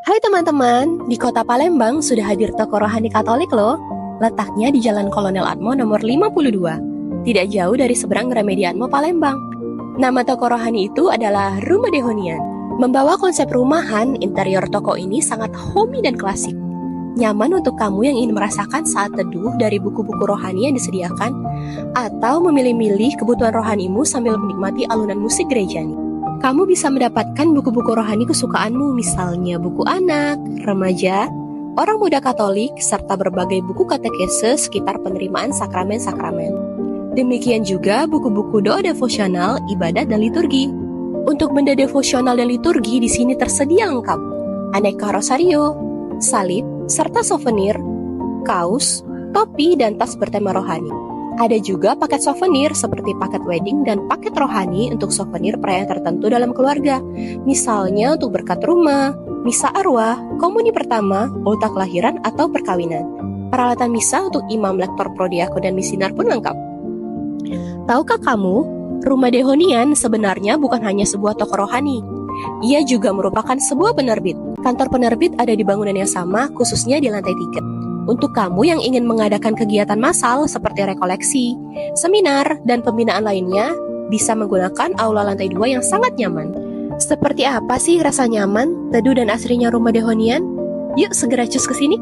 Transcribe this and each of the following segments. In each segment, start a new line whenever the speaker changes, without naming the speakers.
Hai teman-teman, di kota Palembang sudah hadir toko rohani Katolik loh. Letaknya di Jalan Kolonel Atmo nomor 52, tidak jauh dari seberang Gramedia Atmo Palembang. Nama toko rohani itu adalah Rumah Dehonian. Membawa konsep rumahan, interior toko ini sangat homey dan klasik. Nyaman untuk kamu yang ingin merasakan saat teduh dari buku-buku rohani yang disediakan, atau memilih-milih kebutuhan rohanimu sambil menikmati alunan musik gereja nih. Kamu bisa mendapatkan buku-buku rohani kesukaanmu, misalnya buku anak, remaja, orang muda Katolik, serta berbagai buku katekese sekitar penerimaan sakramen-sakramen. Demikian juga buku-buku doa devosional, ibadat, dan liturgi. Untuk benda devosional dan liturgi di sini tersedia lengkap. Aneka rosario, salib, serta souvenir, kaos, topi, dan tas bertema rohani. Ada juga paket souvenir seperti paket wedding dan paket rohani untuk souvenir perayaan tertentu dalam keluarga. Misalnya untuk berkat rumah, misa arwah, komuni pertama, ulta kelahiran, atau perkawinan. Peralatan misa untuk imam, lektor, prodiakon, dan misinar pun lengkap. Tahukah kamu, Rumah Dehonian sebenarnya bukan hanya sebuah toko rohani. Ia juga merupakan sebuah penerbit. Kantor penerbit ada di bangunan yang sama, khususnya di lantai 3. Untuk kamu yang ingin mengadakan kegiatan massal seperti rekoleksi, seminar, dan pembinaan lainnya, bisa menggunakan aula lantai 2 yang sangat nyaman. Seperti apa sih rasa nyaman, teduh, dan asrinya Rumah Dehonian? Yuk segera cus ke sini.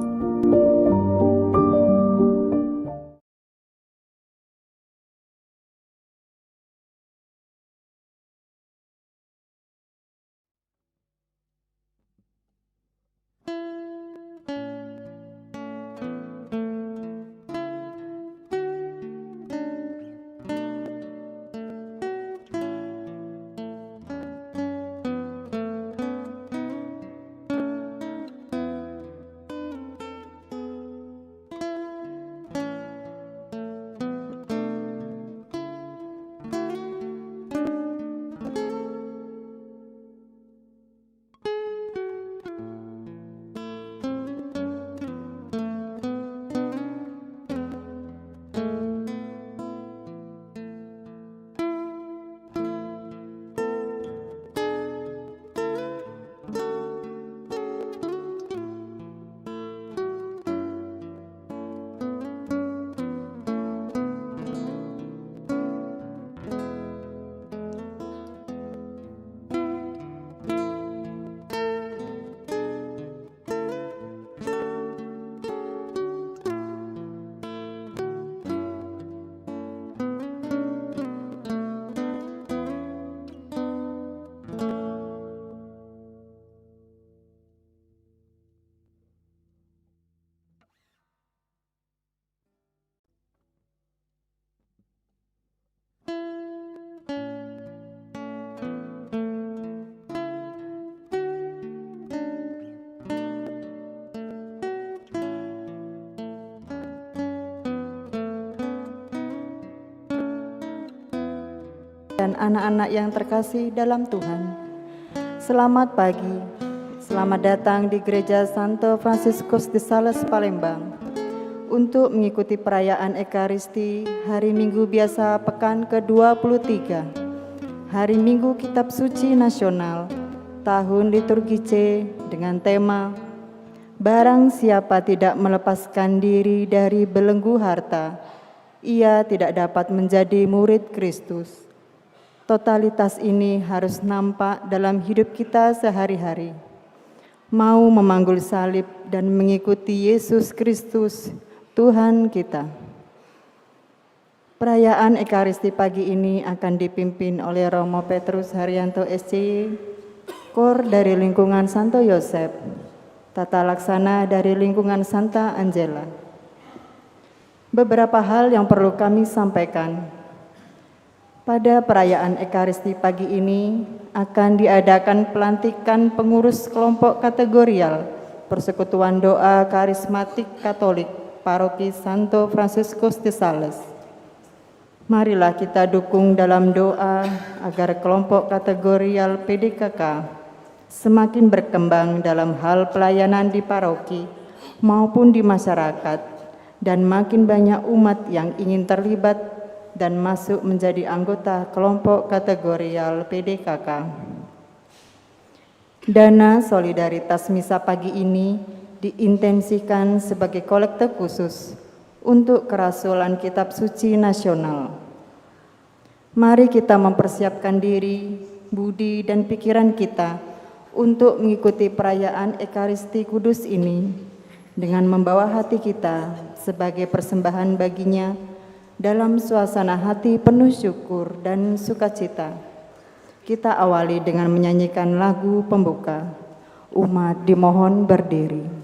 Dan anak-anak yang terkasih dalam Tuhan, selamat pagi. Selamat datang di Gereja Santo Fransiskus de Sales Palembang untuk mengikuti perayaan Ekaristi Hari Minggu Biasa Pekan ke-23, Hari Minggu Kitab Suci Nasional, Tahun Liturgi C dengan tema Barang siapa tidak melepaskan diri dari belenggu harta, ia tidak dapat menjadi murid Kristus. Totalitas ini harus nampak dalam hidup kita sehari-hari. Mau memanggul salib dan mengikuti Yesus Kristus, Tuhan kita. Perayaan Ekaristi pagi ini akan dipimpin oleh Romo Petrus Haryanto SCY, Kor dari lingkungan Santo Yosef, Tata Laksana dari lingkungan Santa Angela. Beberapa hal yang perlu kami sampaikan. Pada perayaan Ekaristi pagi ini akan diadakan pelantikan pengurus kelompok kategorial Persekutuan Doa Karismatik Katolik Paroki Santo Fransiskus de Sales. Marilah kita dukung dalam doa agar kelompok kategorial PDKK semakin berkembang dalam hal pelayanan di paroki maupun di masyarakat, dan makin banyak umat yang ingin terlibat dan masuk menjadi anggota kelompok kategorial PDKK. Dana solidaritas misa pagi ini diintensikan sebagai kolekte khusus untuk kerasulan Kitab Suci Nasional. Mari kita mempersiapkan diri, budi, dan pikiran kita untuk mengikuti perayaan Ekaristi Kudus ini dengan membawa hati kita sebagai persembahan baginya dalam suasana hati penuh syukur dan sukacita. Kita awali dengan menyanyikan lagu pembuka. Umat dimohon berdiri.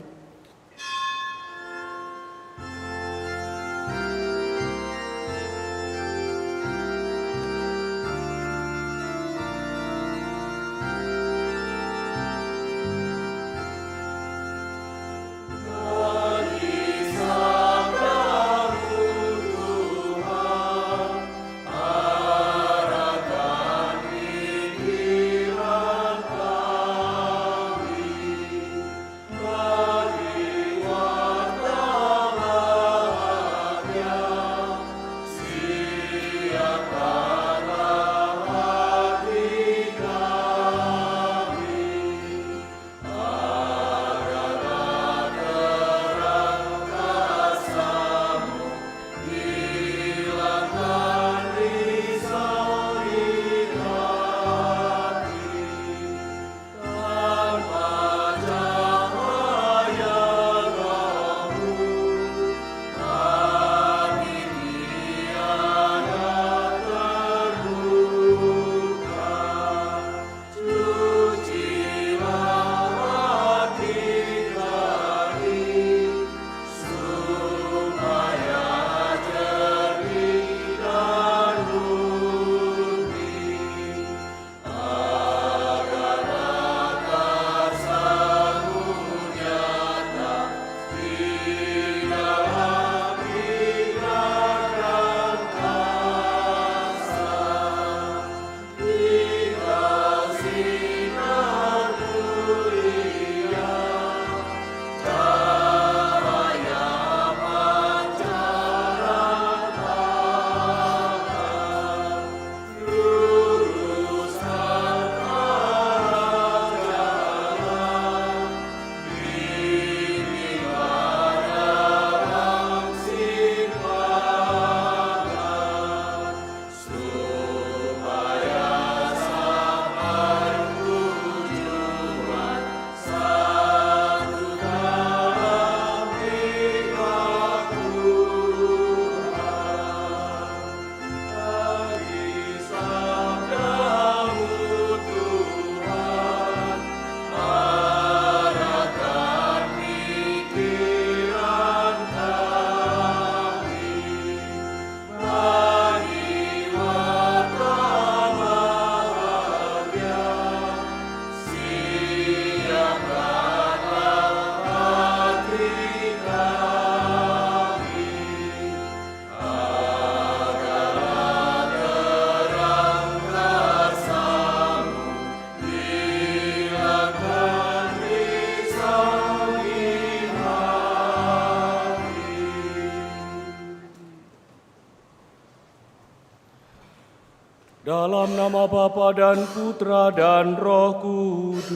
Dalam nama Bapa dan Putra dan Roh Kudus.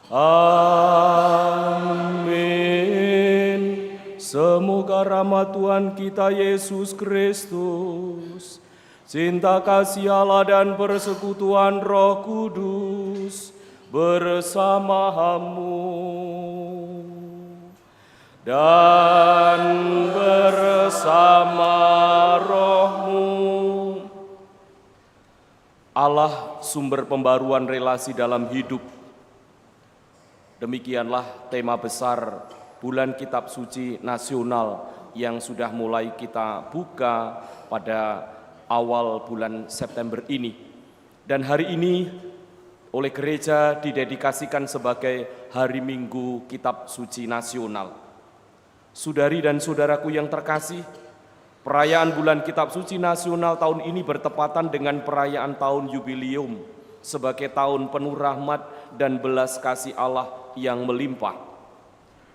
Amin. Semoga rahmat Tuhan kita Yesus Kristus, cinta kasih Allah dan persekutuan Roh Kudus bersamamu dan bersama rohmu. Allah sumber pembaruan relasi dalam hidup. Demikianlah tema besar Bulan Kitab Suci Nasional yang sudah mulai kita buka pada awal bulan September ini. Dan hari ini oleh gereja didedikasikan sebagai Hari Minggu Kitab Suci Nasional. Saudari dan saudaraku yang terkasih, perayaan Bulan Kitab Suci Nasional tahun ini bertepatan dengan perayaan tahun Yubileum sebagai tahun penuh rahmat dan belas kasih Allah yang melimpah.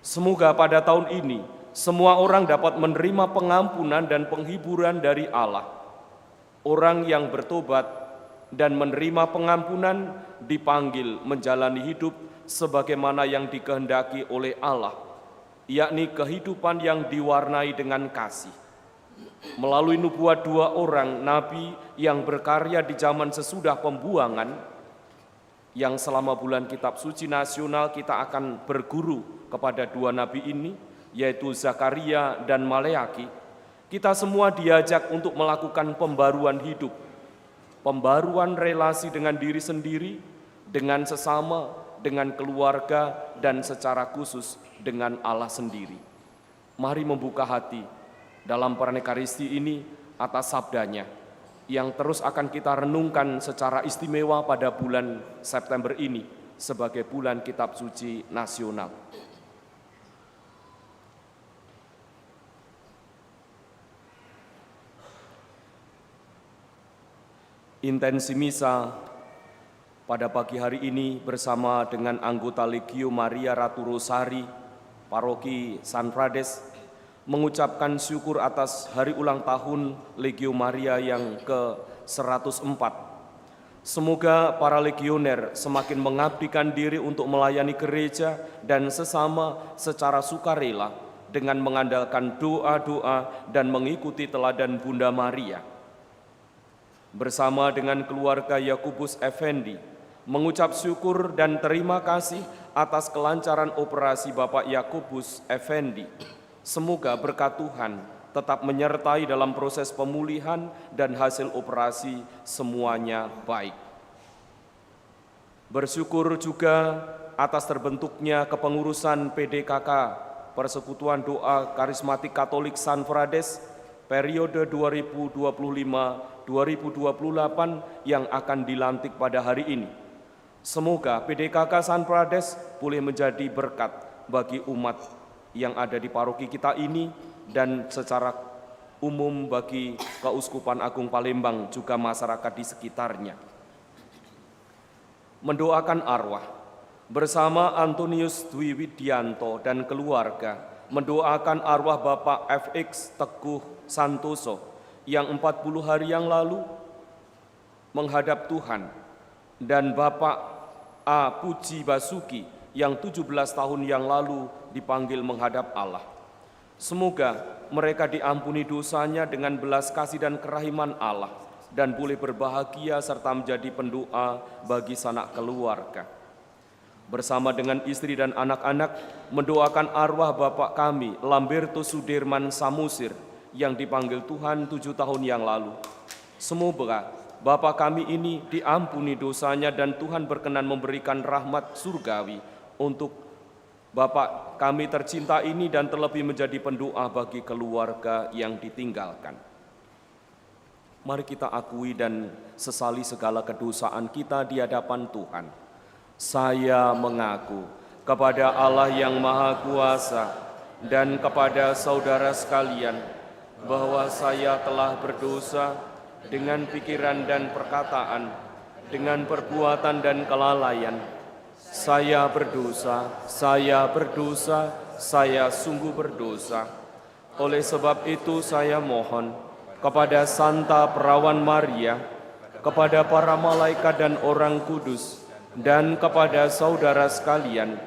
Semoga pada tahun ini semua orang dapat menerima pengampunan dan penghiburan dari Allah. Orang yang bertobat dan menerima pengampunan, dipanggil menjalani hidup sebagaimana yang dikehendaki oleh Allah, yakni kehidupan yang diwarnai dengan kasih. Melalui nubuat 2 orang nabi yang berkarya di zaman sesudah pembuangan, yang selama bulan Kitab Suci Nasional kita akan berguru kepada 2 nabi ini, yaitu Zakaria dan Maleaki. Kita semua diajak untuk melakukan pembaruan hidup, pembaruan relasi dengan diri sendiri, dengan sesama, dengan keluarga, dan secara khusus dengan Allah sendiri. Mari membuka hati dalam Pernekaristi ini atas sabdanya yang terus akan kita renungkan secara istimewa pada bulan September ini sebagai bulan Kitab Suci Nasional. Intensi misa pada pagi hari ini bersama dengan anggota Legio Maria Ratu Rosari, Paroki San Frades, mengucapkan syukur atas hari ulang tahun Legio Maria yang ke-104. Semoga para legioner semakin mengabdikan diri untuk melayani gereja dan sesama secara sukarela dengan mengandalkan doa-doa dan mengikuti teladan Bunda Maria. Bersama dengan keluarga Yakubus Effendi, mengucap syukur dan terima kasih atas kelancaran operasi Bapak Yakubus Effendi. Semoga berkat Tuhan tetap menyertai dalam proses pemulihan dan hasil operasi semuanya baik. Bersyukur juga atas terbentuknya kepengurusan PDKK, Persekutuan Doa Karismatik Katolik San Frades, periode 2025-2028 yang akan dilantik pada hari ini. Semoga PDKK San Frades boleh menjadi berkat bagi umat yang ada di paroki kita ini dan secara umum bagi Keuskupan Agung Palembang juga masyarakat di sekitarnya. Mendoakan arwah bersama Antonius Dwi Widianto dan keluarga, mendoakan arwah Bapak FX Teguh Santoso yang 40 hari yang lalu menghadap Tuhan, dan Bapak A. Puji Basuki yang 17 tahun yang lalu dipanggil menghadap Allah. Semoga mereka diampuni dosanya dengan belas kasih dan kerahiman Allah dan boleh berbahagia serta menjadi pendoa bagi sanak keluarga. Bersama dengan istri dan anak-anak mendoakan arwah Bapak kami Lamberto Sudirman Samusir yang dipanggil Tuhan 7 tahun yang lalu. Semoga Bapak kami ini diampuni dosanya dan Tuhan berkenan memberikan rahmat surgawi untuk Bapak kami tercinta ini dan terlebih menjadi pendoa bagi keluarga yang ditinggalkan. Mari kita akui dan sesali segala kedosaan kita di hadapan Tuhan. Saya mengaku kepada Allah yang Maha Kuasa dan kepada saudara sekalian bahwa saya telah berdosa dengan pikiran dan perkataan, dengan perbuatan dan kelalaian. Saya berdosa, saya sungguh berdosa. Oleh sebab itu saya mohon kepada Santa Perawan Maria, kepada para malaikat dan orang kudus, dan kepada saudara sekalian,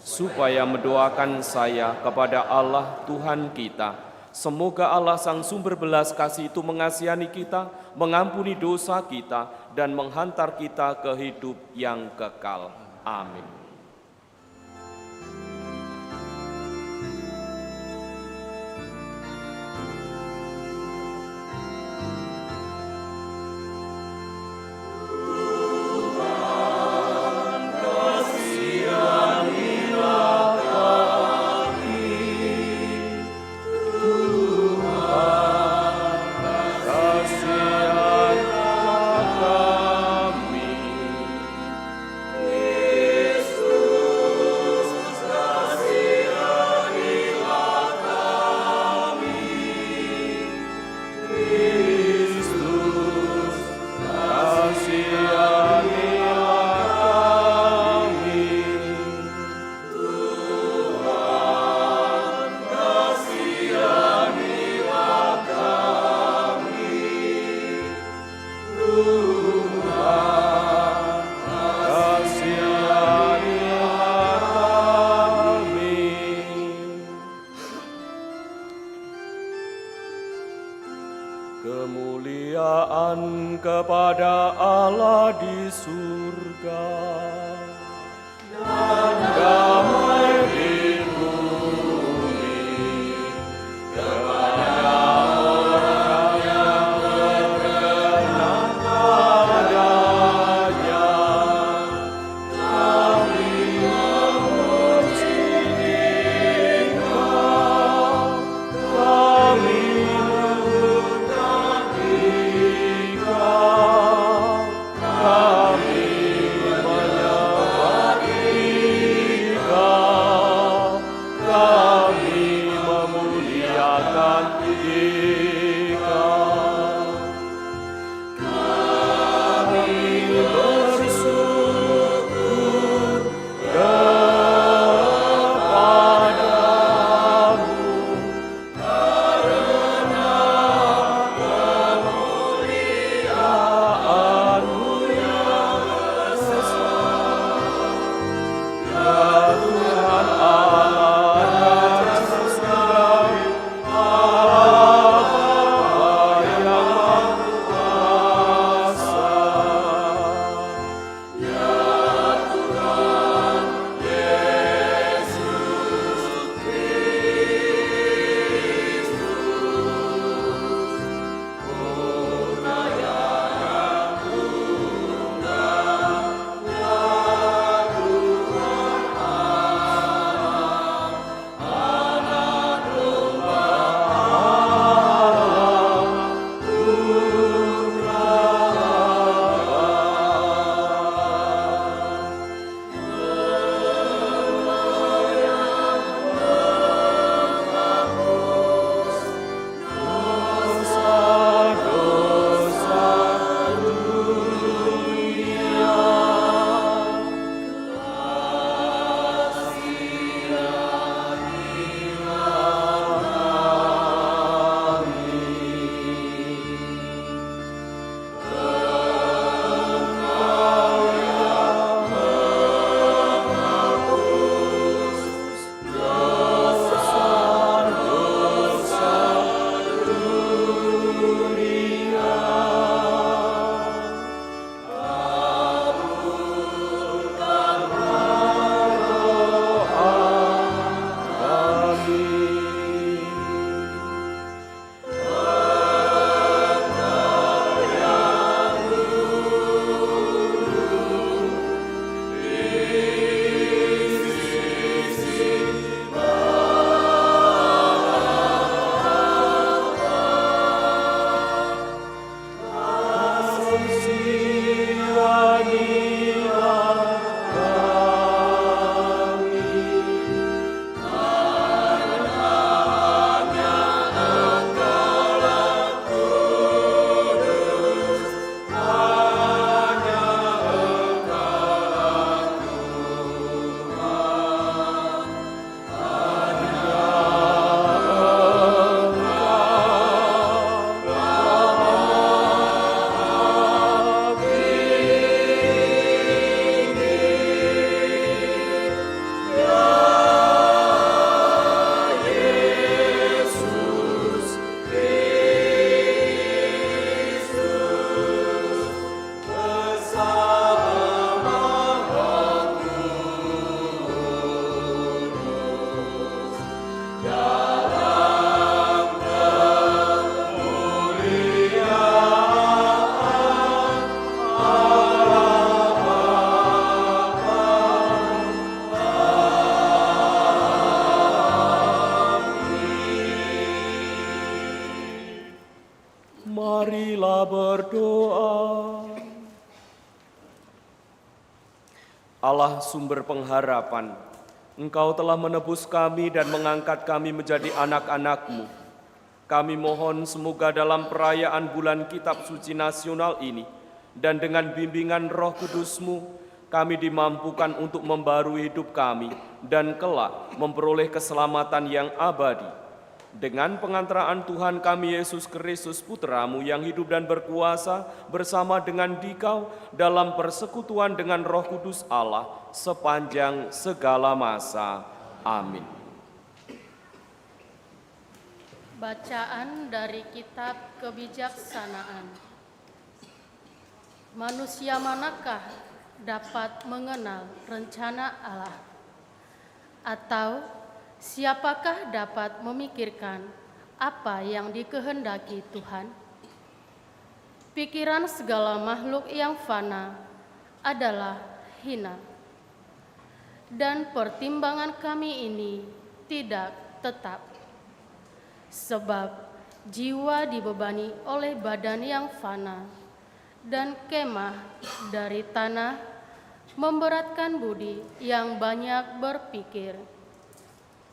supaya mendoakan saya kepada Allah Tuhan kita. Semoga Allah Sang Sumber Belas Kasih itu mengasihani kita, mengampuni dosa kita, dan menghantar kita ke hidup yang kekal. Amin.
Kristus
Kemuliaan kepada Allah di surga dan damai di bumi kepada orang yang berkenan padanya. Kami memuji Dikau, kami memuliakan Dikau, kami menyembah Dikau, kami memuliakan Dikau. Kami bersyukur kepadamu karena kemuliaan-Mu yang besar. Ya Tuhan Allah Raja surgawi, Allah Bapa yang Maha Kuasa. Ya Tuhan Yesus Kristus, Purnaya Tunggal, ya Tuhan Allah, Anak Domba Allah, Putra dosa-dosa dunia. Marilah berdoa. Allah sumber pengharapan, Engkau telah menebus kami dan mengangkat kami menjadi anak-anak-Mu. Kami mohon semoga dalam perayaan bulan Kitab Suci Nasional ini dan dengan bimbingan Roh Kudus-Mu, kami dimampukan untuk membarui hidup kami dan kelak memperoleh keselamatan yang abadi. Dengan pengantaraan Tuhan kami Yesus Kristus Putra-Mu yang hidup dan berkuasa bersama dengan Dikau dalam persekutuan dengan Roh Kudus Allah sepanjang segala masa. Amin.
Bacaan dari Kitab Kebijaksanaan. Manusia manakah dapat mengenal rencana Allah? Atau siapakah dapat memikirkan apa yang dikehendaki Tuhan? Pikiran segala makhluk yang fana adalah hina, dan pertimbangan kami ini tidak tetap. Sebab jiwa dibebani oleh badan yang fana, dan kemah dari tanah memberatkan budi yang banyak berpikir.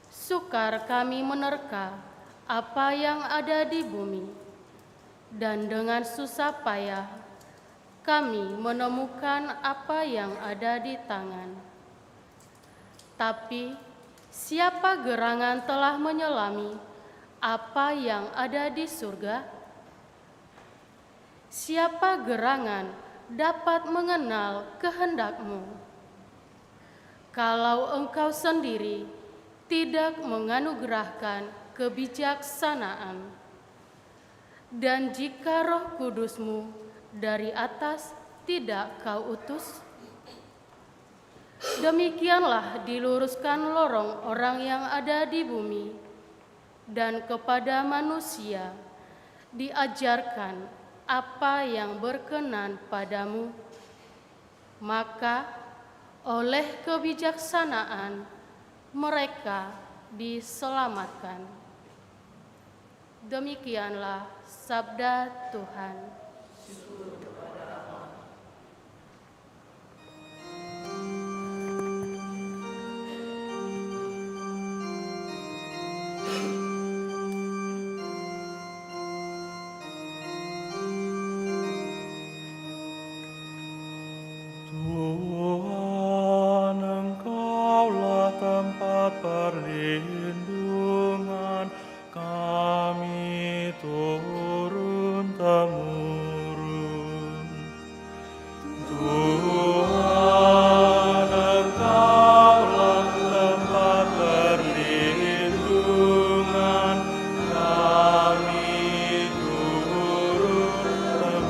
Sukar kami menerka apa yang ada di bumi, dan dengan susah payah kami menemukan apa yang ada di tangan. Tapi siapa gerangan telah menyelami apa yang ada di surga? Siapa gerangan dapat mengenal kehendak-Mu? Kalau Engkau sendiri tidak menganugerahkan kebijaksanaan, dan jika Roh Kudus-Mu dari atas tidak Kau utus, demikianlah diluruskan lorong orang yang ada di bumi, dan kepada manusia diajarkan apa yang berkenan padamu, maka oleh kebijaksanaan mereka diselamatkan. Demikianlah sabda Tuhan.
Tuhan, Engkaulah tempat perlindungan kami turun-temurun. Tuhan, Engkaulah tempat perlindungan kami turun-temurun.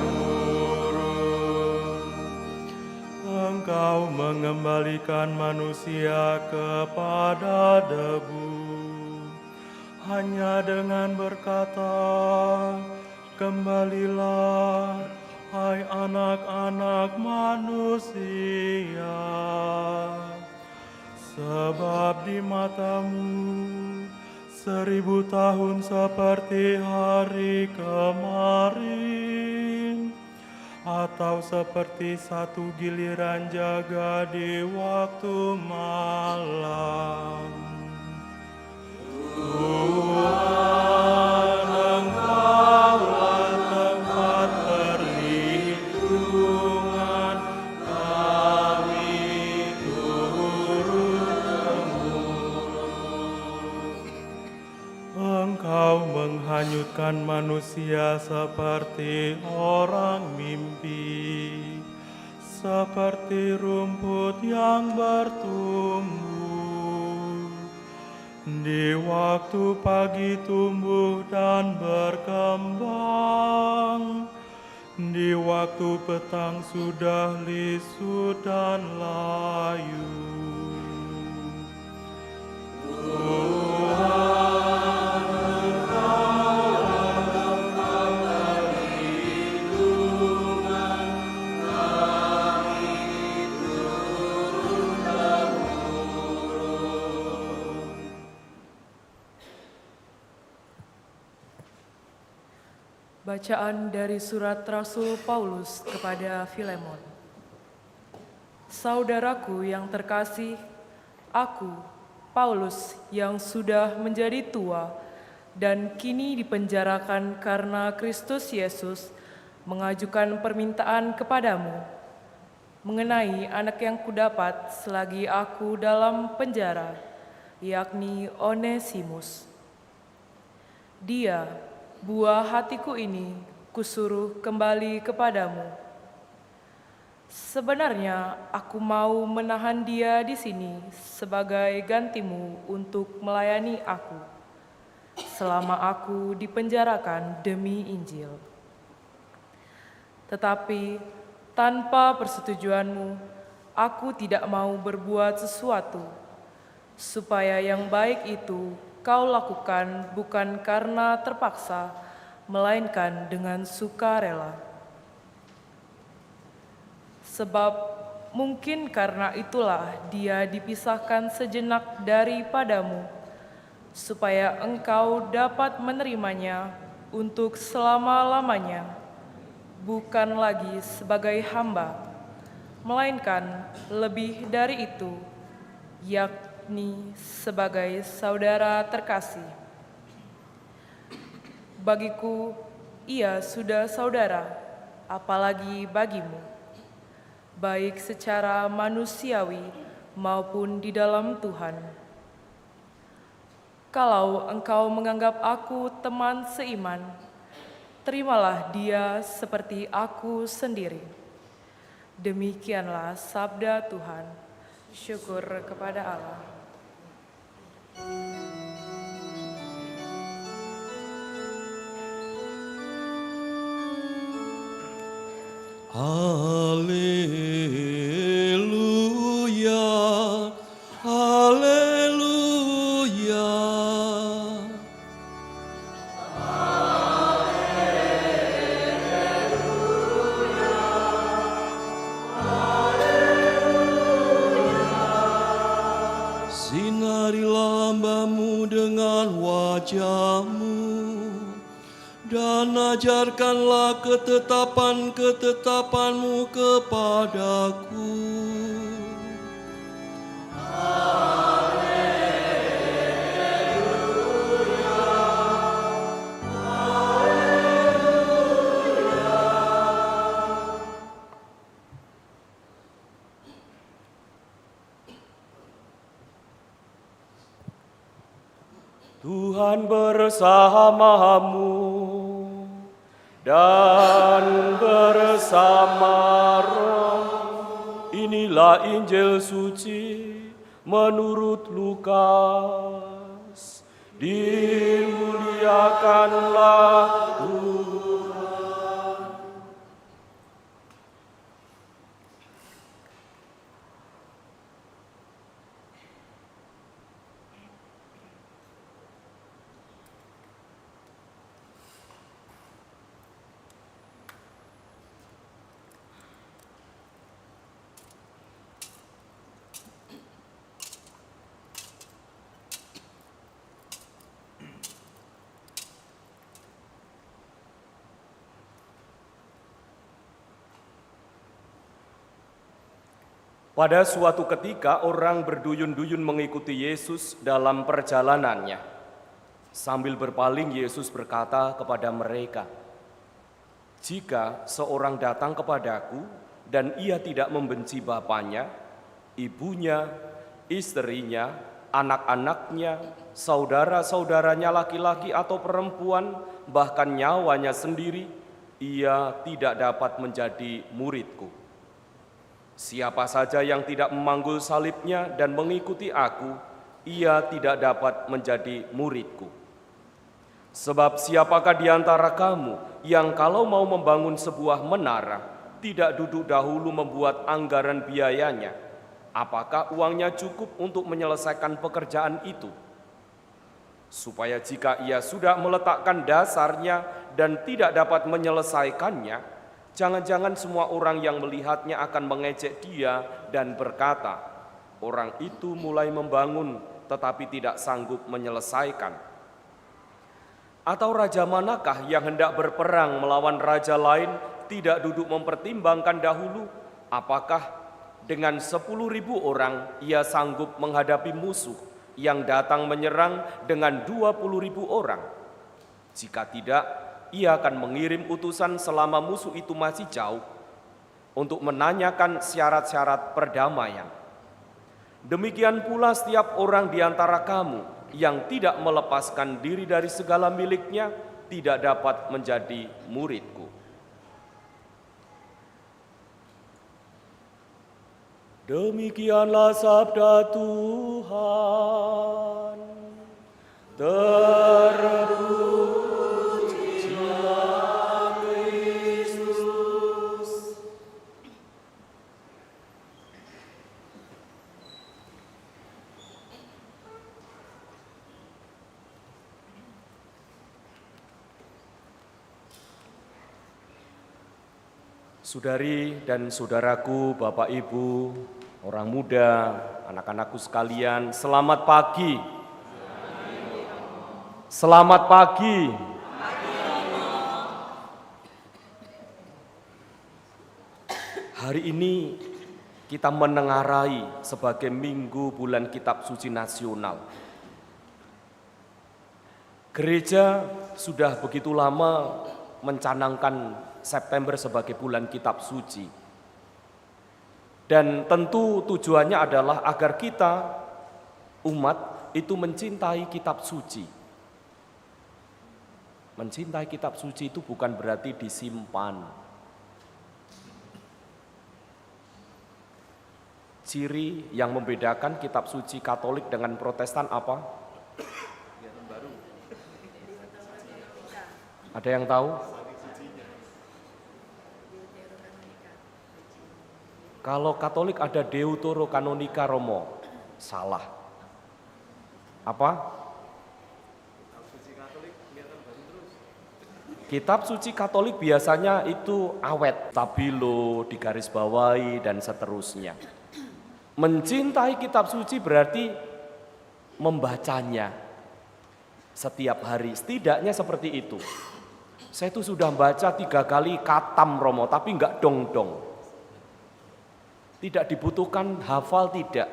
Engkau mengembalikan manusia kepada debu, hanya dengan berkata, "Kembalilah, hai anak-anak manusia." Sebab di matamu 1000 tahun seperti hari kemarin, atau seperti satu giliran jaga di waktu malam. Tuhan, Engkaulah tempat perlindungan kami turun-temurun. Engkau menghanyutkan manusia seperti orang mimpi, seperti rumput yang bertumbuh. Di waktu pagi tumbuh dan berkembang, di waktu petang sudah lisut dan layu. Tuhan, Engkaulah tempat perlindungan kami turun-temurun.
Bacaan dari surat Rasul Paulus kepada Filemon. Saudaraku yang terkasih, aku, Paulus, yang sudah menjadi tua dan kini dipenjarakan karena Kristus Yesus, mengajukan permintaan kepadamu mengenai anak yang kudapat selagi aku dalam penjara, yakni Onesimus. Dia, buah hatiku ini, kusuruh kembali kepadamu. Sebenarnya aku mau menahan dia di sini sebagai gantimu untuk melayani aku. selama aku dipenjarakan demi Injil. Tetapi tanpa persetujuanmu, aku tidak mau berbuat sesuatu, supaya yang baik itu kau lakukan bukan karena terpaksa, melainkan dengan sukarela. Sebab mungkin karena itulah dia dipisahkan sejenak daripadamu, supaya engkau dapat menerimanya untuk selama-lamanya, bukan lagi sebagai hamba, melainkan lebih dari itu, yakni sebagai saudara terkasih. Bagiku, ia sudah saudara, apalagi bagimu, baik secara manusiawi maupun di dalam Tuhan. Kalau engkau menganggap aku teman seiman, terimalah dia seperti aku sendiri. Demikianlah sabda Tuhan. Syukur kepada Allah.
Haleluya, haleluya. Sinarilah hambamu dengan wajahmu, dan ajarkanlah ketetapan-ketetapanmu kepadaku.
Tuhan bersamamu dan bersama roh. Inilah Injil suci menurut Lukas. Dimuliakanlah Tuhan. Pada suatu ketika orang berduyun-duyun mengikuti Yesus dalam perjalanannya. Sambil berpaling Yesus berkata kepada mereka, "Jika seorang datang kepadaku dan ia tidak membenci bapaknya, ibunya, istrinya, anak-anaknya, saudara-saudaranya laki-laki atau perempuan, bahkan nyawanya sendiri, ia tidak dapat menjadi muridku. Siapa saja yang tidak memanggul salibnya dan mengikuti aku, ia tidak dapat menjadi muridku. Sebab siapakah di antara kamu yang kalau mau membangun sebuah menara, tidak duduk dahulu membuat anggaran biayanya? Apakah uangnya cukup untuk menyelesaikan pekerjaan itu? Supaya jika ia sudah meletakkan dasarnya dan tidak dapat menyelesaikannya, jangan-jangan semua orang yang melihatnya akan mengejek dia dan berkata, orang itu mulai membangun tetapi tidak sanggup menyelesaikan. Atau raja manakah yang hendak berperang melawan raja lain tidak duduk mempertimbangkan dahulu, apakah dengan 10.000 orang ia sanggup menghadapi musuh yang datang menyerang dengan 20.000 orang? Jika tidak, ia akan mengirim utusan selama musuh itu masih jauh untuk menanyakan syarat-syarat perdamaian. Demikian pula setiap orang di antara kamu yang tidak melepaskan diri dari segala miliknya tidak dapat menjadi muridku." Demikianlah sabda Tuhan. Saudari dan saudaraku, Bapak Ibu, orang muda, anak-anakku sekalian, selamat pagi. Selamat pagi. Hari ini kita menengarai sebagai Minggu Bulan Kitab Suci Nasional. Gereja sudah begitu lama mencanangkan September sebagai bulan kitab suci. Dan tentu tujuannya adalah agar kita, umat, itu mencintai kitab suci. Mencintai kitab suci itu bukan berarti disimpan. Ciri yang membedakan kitab suci Katolik dengan Protestan apa? Ada yang tahu? Kalau Katolik ada Deuterokanonika Romo, salah. Apa? Kitab suci Katolik biasanya itu awet, stabilo, digarisbawahi, dan seterusnya. Mencintai kitab suci berarti membacanya setiap hari, setidaknya seperti itu. Saya itu sudah baca 3 kali katam Romo, tapi enggak dong-dong. Tidak dibutuhkan hafal, tidak.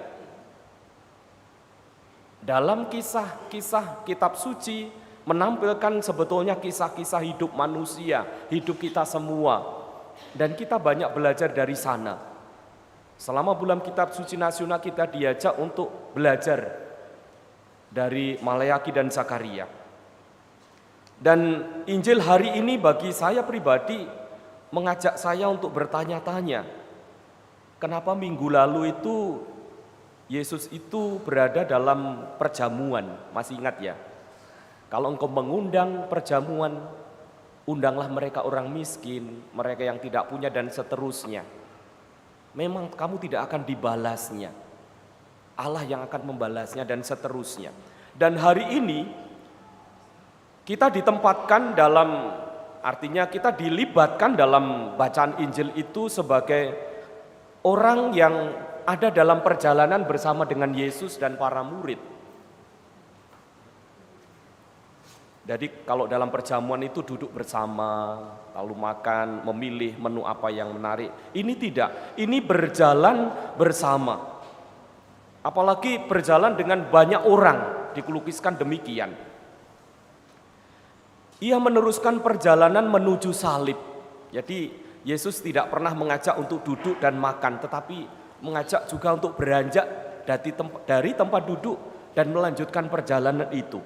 Dalam kisah-kisah kitab suci menampilkan sebetulnya kisah-kisah hidup manusia, hidup kita semua. Dan kita banyak belajar dari sana. Selama bulan kitab suci nasional kita diajak untuk belajar dari Maleakhi dan Zakaria. Dan Injil hari ini bagi saya pribadi mengajak saya untuk bertanya-tanya. Kenapa minggu lalu itu Yesus itu berada dalam perjamuan? Masih ingat ya? Kalau engkau mengundang perjamuan, undanglah mereka orang miskin, mereka yang tidak punya dan seterusnya. Memang kamu tidak akan dibalasnya. Allah yang akan membalasnya dan seterusnya. Dan hari ini kita ditempatkan dalam, artinya kita dilibatkan dalam bacaan Injil itu sebagai orang yang ada dalam perjalanan bersama dengan Yesus dan para murid. Jadi kalau dalam perjamuan itu duduk bersama, lalu makan, memilih menu apa yang menarik. Ini tidak, ini berjalan bersama. Apalagi berjalan dengan banyak orang, dikelukiskan demikian. Ia meneruskan perjalanan menuju salib. Jadi Yesus tidak pernah mengajak untuk duduk dan makan, tetapi mengajak juga untuk beranjak dari tempat duduk dan melanjutkan perjalanan itu.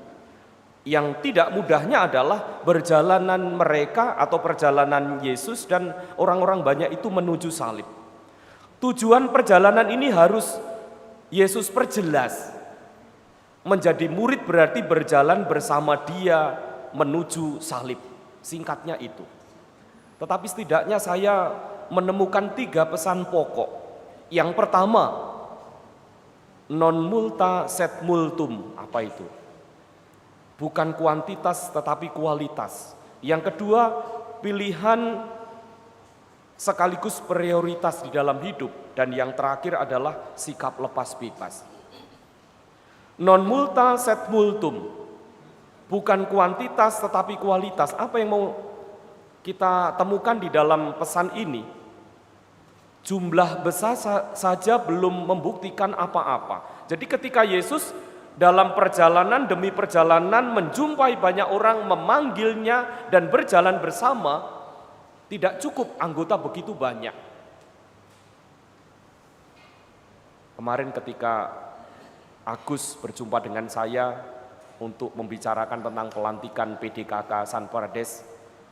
Yang tidak mudahnya adalah perjalanan mereka atau perjalanan Yesus dan orang-orang banyak itu menuju salib. Tujuan perjalanan ini harus Yesus perjelas. Menjadi murid berarti berjalan bersama Dia menuju salib. Singkatnya itu. Tetapi setidaknya saya menemukan 3 pesan pokok. Yang pertama, non multa sed multum. Apa itu? Bukan kuantitas tetapi kualitas. Yang kedua, pilihan sekaligus prioritas di dalam hidup. Dan yang terakhir adalah sikap lepas bebas. Non multa sed multum. Bukan kuantitas tetapi kualitas. Apa yang mau kita temukan di dalam pesan ini? Jumlah besar saja belum membuktikan apa-apa. Jadi ketika Yesus dalam perjalanan demi perjalanan menjumpai banyak orang, memanggilnya dan berjalan bersama, tidak cukup anggota begitu banyak. Kemarin ketika Agus berjumpa dengan saya untuk membicarakan tentang pelantikan PDKK San Parades,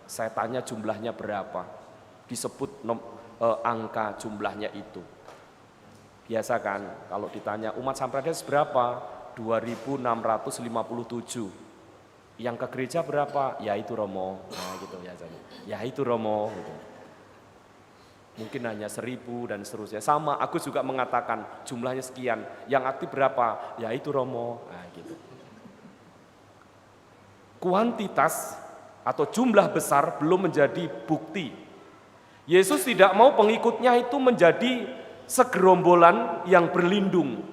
saya tanya jumlahnya berapa, disebut angka jumlahnya itu. Biasa kan, kalau ditanya umat San Parades berapa? 2.657. Yang ke gereja berapa? Ya itu Romo. Nah gitu biasanya. Ya itu Romo. Gitu. Mungkin hanya 1.000 dan seterusnya. Sama, Agus juga mengatakan jumlahnya sekian. Yang aktif berapa? Ya itu Romo. Nah gitu. Kuantitas atau jumlah besar belum menjadi bukti. Yesus tidak mau pengikutnya itu menjadi segerombolan yang berlindung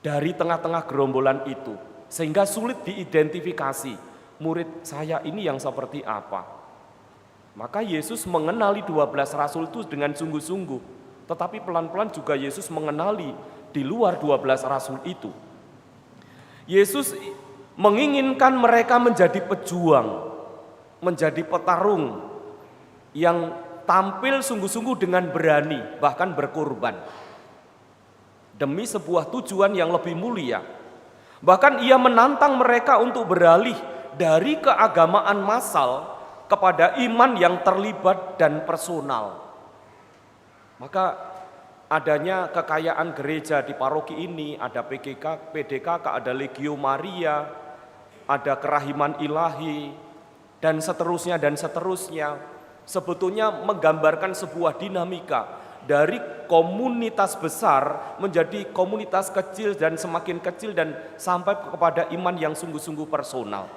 dari tengah-tengah gerombolan itu, sehingga sulit diidentifikasi murid saya ini yang seperti apa. Maka Yesus mengenali 12 rasul itu dengan sungguh-sungguh, tetapi pelan-pelan juga Yesus mengenali di luar 12 rasul itu. Yesus menginginkan mereka menjadi pejuang, menjadi petarung yang tampil sungguh-sungguh dengan berani, bahkan berkorban demi sebuah tujuan yang lebih mulia. Bahkan ia menantang mereka untuk beralih dari keagamaan massal kepada iman yang terlibat dan personal. Maka adanya kekayaan gereja di paroki ini, ada PDKK, ada Legio Maria, ada kerahiman ilahi, dan seterusnya, sebetulnya menggambarkan sebuah dinamika dari komunitas besar menjadi komunitas kecil dan semakin kecil dan sampai kepada iman yang sungguh-sungguh personal.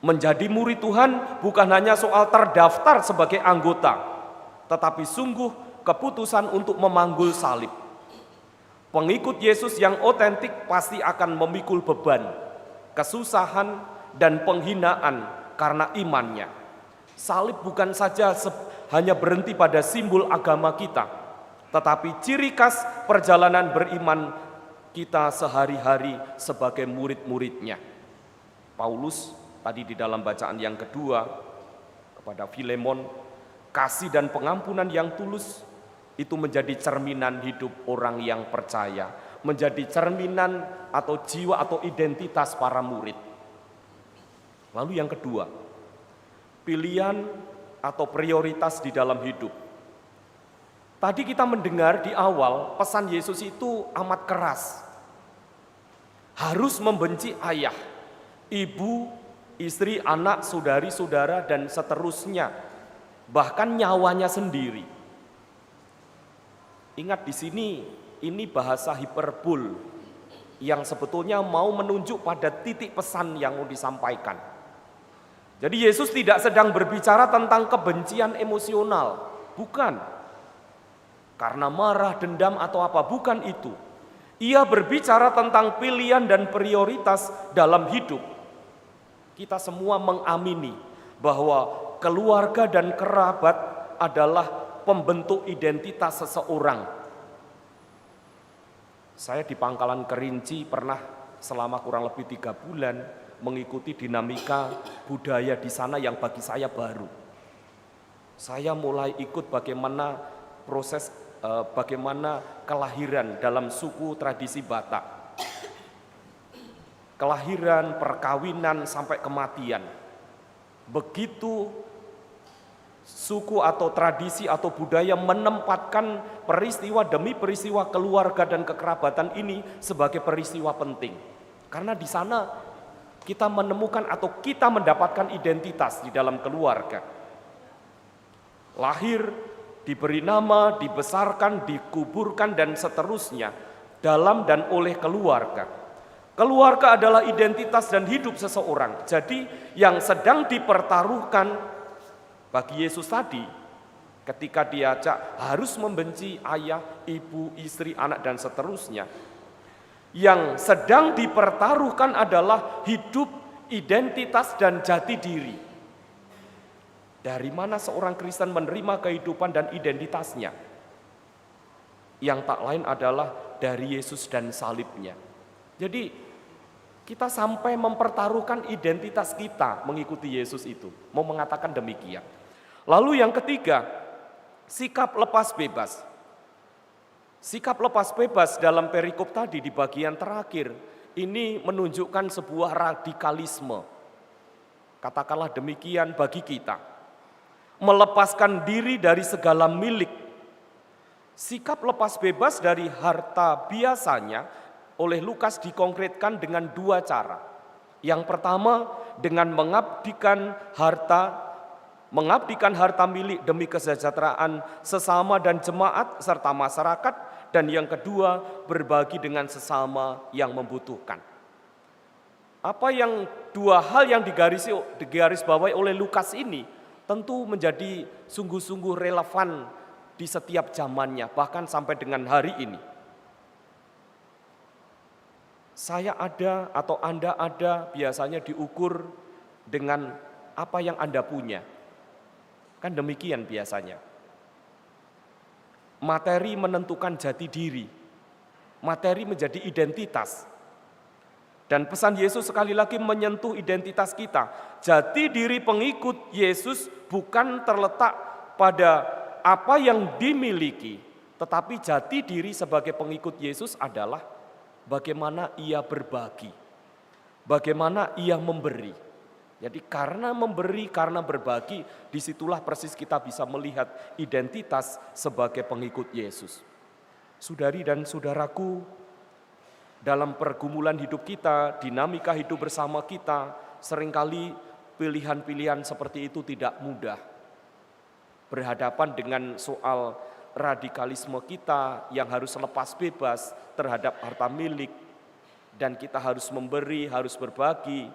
Menjadi murid Tuhan bukan hanya soal terdaftar sebagai anggota, tetapi sungguh keputusan untuk memanggul salib. Pengikut Yesus yang otentik pasti akan memikul beban, kesusahan, dan penghinaan karena imannya. Salib bukan saja hanya berhenti pada simbol agama kita, tetapi ciri khas perjalanan beriman kita sehari-hari sebagai murid-muridnya. Paulus tadi di dalam bacaan yang kedua kepada Filemon, kasih dan pengampunan yang tulus itu menjadi cerminan hidup orang yang percaya, menjadi cerminan atau jiwa atau identitas para murid. Lalu yang kedua, pilihan atau prioritas di dalam hidup. Tadi kita mendengar di awal pesan Yesus itu amat keras. Harus membenci ayah, ibu, istri, anak, saudari-saudara, dan seterusnya. Bahkan nyawanya sendiri. Ingat di sini, ini bahasa hiperbol yang sebetulnya mau menunjuk pada titik pesan yang mau disampaikan. Jadi Yesus tidak sedang berbicara tentang kebencian emosional, bukan. Karena marah, dendam atau apa, bukan itu. Ia berbicara tentang pilihan dan prioritas dalam hidup. Kita semua mengamini bahwa keluarga dan kerabat adalah pembentuk identitas seseorang. Saya di Pangkalan Kerinci pernah selama kurang lebih 3 bulan mengikuti dinamika budaya di sana yang bagi saya baru. Saya mulai ikut bagaimana proses bagaimana kelahiran dalam suku tradisi Batak. Kelahiran, perkawinan sampai kematian. Begitu suku atau tradisi atau budaya menempatkan peristiwa demi peristiwa keluarga dan kekerabatan ini sebagai peristiwa penting. Karena di sana kita menemukan atau kita mendapatkan identitas di dalam keluarga. Lahir, diberi nama, dibesarkan, dikuburkan, dan seterusnya dalam dan oleh keluarga. Keluarga adalah identitas dan hidup seseorang. Jadi yang sedang dipertaruhkan bagi Yesus tadi, ketika diajak harus membenci ayah, ibu, istri, anak, dan seterusnya, yang sedang dipertaruhkan adalah hidup, identitas, dan jati diri. Dari mana seorang Kristen menerima kehidupan dan identitasnya? Yang tak lain adalah dari Yesus dan salibnya. Jadi kita sampai mempertaruhkan identitas kita mengikuti Yesus itu. Mau mengatakan demikian. Lalu yang ketiga, sikap lepas bebas. Sikap lepas bebas dalam perikop tadi di bagian terakhir, ini menunjukkan sebuah radikalisme. Katakanlah demikian bagi kita. Melepaskan diri dari segala milik. Sikap lepas bebas dari harta biasanya oleh Lukas dikonkretkan dengan 2 cara. Yang pertama dengan mengabdikan harta milik demi kesejahteraan sesama dan jemaat serta masyarakat, dan yang kedua berbagi dengan sesama yang membutuhkan. Apa yang 2 hal yang digarisbawahi oleh Lukas ini tentu menjadi sungguh-sungguh relevan di setiap zamannya, bahkan sampai dengan hari ini. Saya ada atau Anda ada biasanya diukur dengan apa yang Anda punya. Kan demikian biasanya. Materi menentukan jati diri. Materi menjadi identitas. Dan pesan Yesus sekali lagi menyentuh identitas kita. Jati diri pengikut Yesus bukan terletak pada apa yang dimiliki, tetapi jati diri sebagai pengikut Yesus adalah bagaimana ia berbagi, bagaimana ia memberi. Jadi karena memberi, karena berbagi, disitulah persis kita bisa melihat identitas sebagai pengikut Yesus. Saudari dan saudaraku, dalam pergumulan hidup kita, dinamika hidup bersama kita, seringkali pilihan-pilihan seperti itu tidak mudah. Berhadapan dengan soal radikalisme kita yang harus lepas bebas terhadap harta milik, dan kita harus memberi, harus berbagi.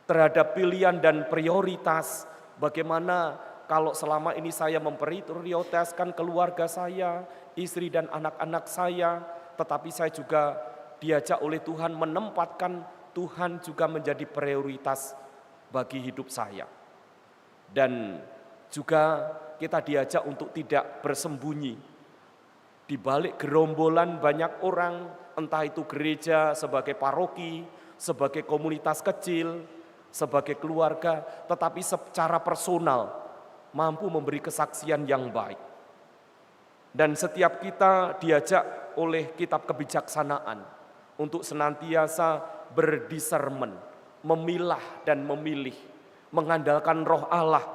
Terhadap pilihan dan prioritas, bagaimana kalau selama ini saya memprioritaskan keluarga saya, istri dan anak-anak saya, tetapi saya juga diajak oleh Tuhan menempatkan Tuhan juga menjadi prioritas bagi hidup saya. Dan juga kita diajak untuk tidak bersembunyi di balik gerombolan banyak orang, entah itu gereja sebagai paroki, sebagai komunitas kecil, sebagai keluarga, tetapi secara personal mampu memberi kesaksian yang baik. Dan setiap kita diajak oleh kitab kebijaksanaan untuk senantiasa berdiscernment, memilah dan memilih, mengandalkan roh Allah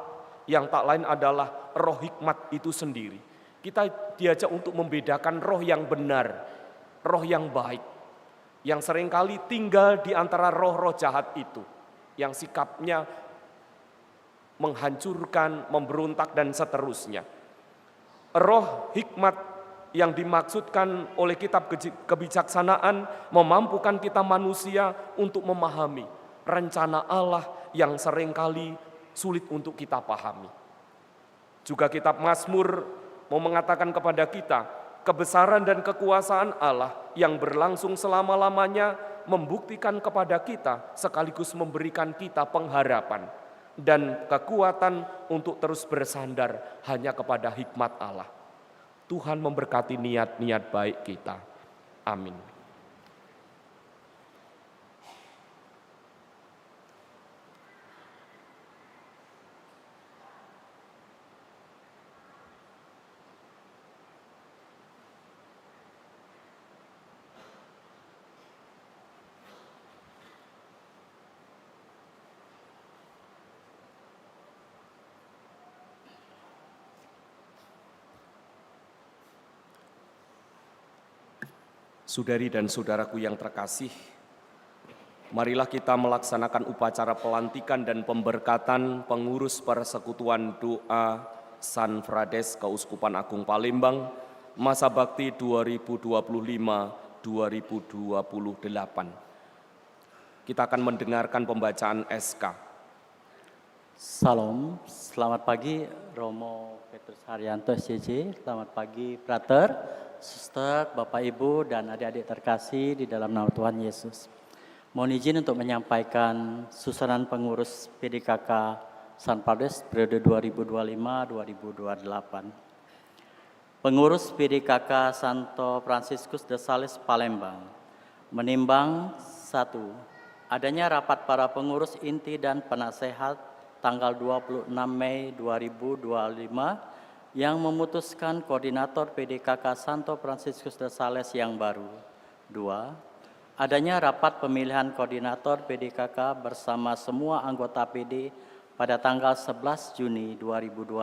yang tak lain adalah roh hikmat itu sendiri. Kita diajak untuk membedakan roh yang benar, roh yang baik, yang seringkali tinggal di antara roh-roh jahat itu, yang sikapnya menghancurkan, memberontak dan seterusnya. Roh hikmat yang dimaksudkan oleh kitab kebijaksanaan memampukan kita manusia untuk memahami rencana Allah yang seringkali sulit untuk kita pahami. Juga kitab Mazmur mau mengatakan kepada kita, kebesaran dan kekuasaan Allah yang berlangsung selama-lamanya membuktikan kepada kita sekaligus memberikan kita pengharapan dan kekuatan untuk terus bersandar hanya kepada hikmat Allah. Tuhan memberkati niat-niat baik kita. Amin. Saudari dan saudaraku yang terkasih, marilah kita melaksanakan upacara pelantikan dan pemberkatan pengurus Persekutuan Doa San Frades Keuskupan Agung Palembang, masa bakti 2025-2028. Kita akan mendengarkan pembacaan SK.
Salam, selamat pagi Romo Petrus Haryanto SCJ, selamat pagi Frater, Suster, Bapak Ibu dan adik-adik terkasih di dalam nama Tuhan Yesus. Mohon izin untuk menyampaikan susunan pengurus PDKK San Frades periode 2025-2028. Pengurus PDKK Santo Fransiskus de Sales Palembang menimbang 1. Adanya rapat para pengurus inti dan penasehat tanggal 26 Mei 2025 yang memutuskan koordinator PDKK Santo Fransiskus de Sales yang baru. 2. Adanya rapat pemilihan koordinator PDKK bersama semua anggota PD pada tanggal 11 Juni 2025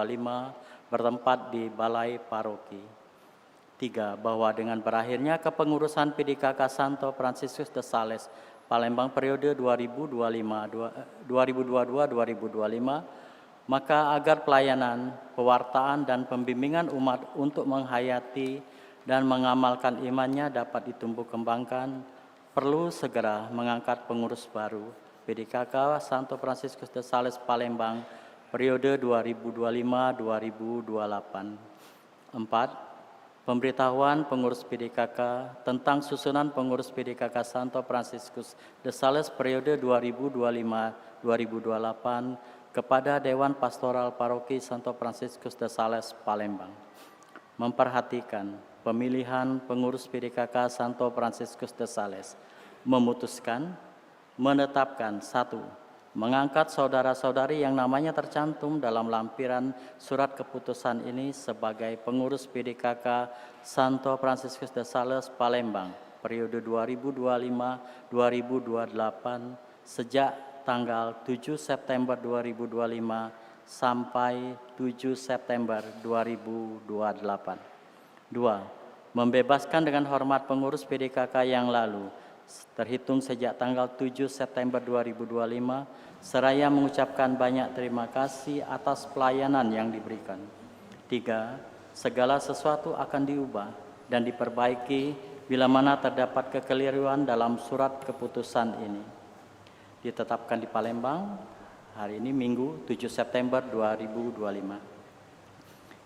bertempat di Balai Paroki. 3. Bahwa dengan berakhirnya kepengurusan PDKK Santo Fransiskus de Sales Palembang periode 2022-2025, maka agar pelayanan, pewartaan, dan pembimbingan umat untuk menghayati dan mengamalkan imannya dapat ditumbuh kembangkan, perlu segera mengangkat pengurus baru PDKK Santo Fransiskus de Sales Palembang periode 2025-2028. 4. Pemberitahuan pengurus PDKK tentang susunan pengurus PDKK Santo Fransiskus de Sales periode 2025-2028 kepada Dewan Pastoral Paroki Santo Fransiskus de Sales Palembang. Memperhatikan pemilihan pengurus PDKK Santo Fransiskus de Sales, memutuskan, menetapkan 1. Mengangkat saudara-saudari yang namanya tercantum dalam lampiran surat keputusan ini sebagai pengurus PDKK Santo Fransiskus de Sales Palembang periode 2025-2028 sejak tanggal 7 September 2025 sampai 7 September 2028. 2. Membebaskan dengan hormat pengurus PDKK yang lalu terhitung sejak tanggal 7 September 2025, seraya mengucapkan banyak terima kasih atas pelayanan yang diberikan. 3. Segala sesuatu akan diubah dan diperbaiki bila mana terdapat kekeliruan dalam surat keputusan ini. Ditetapkan di Palembang, hari ini Minggu 7 September 2025.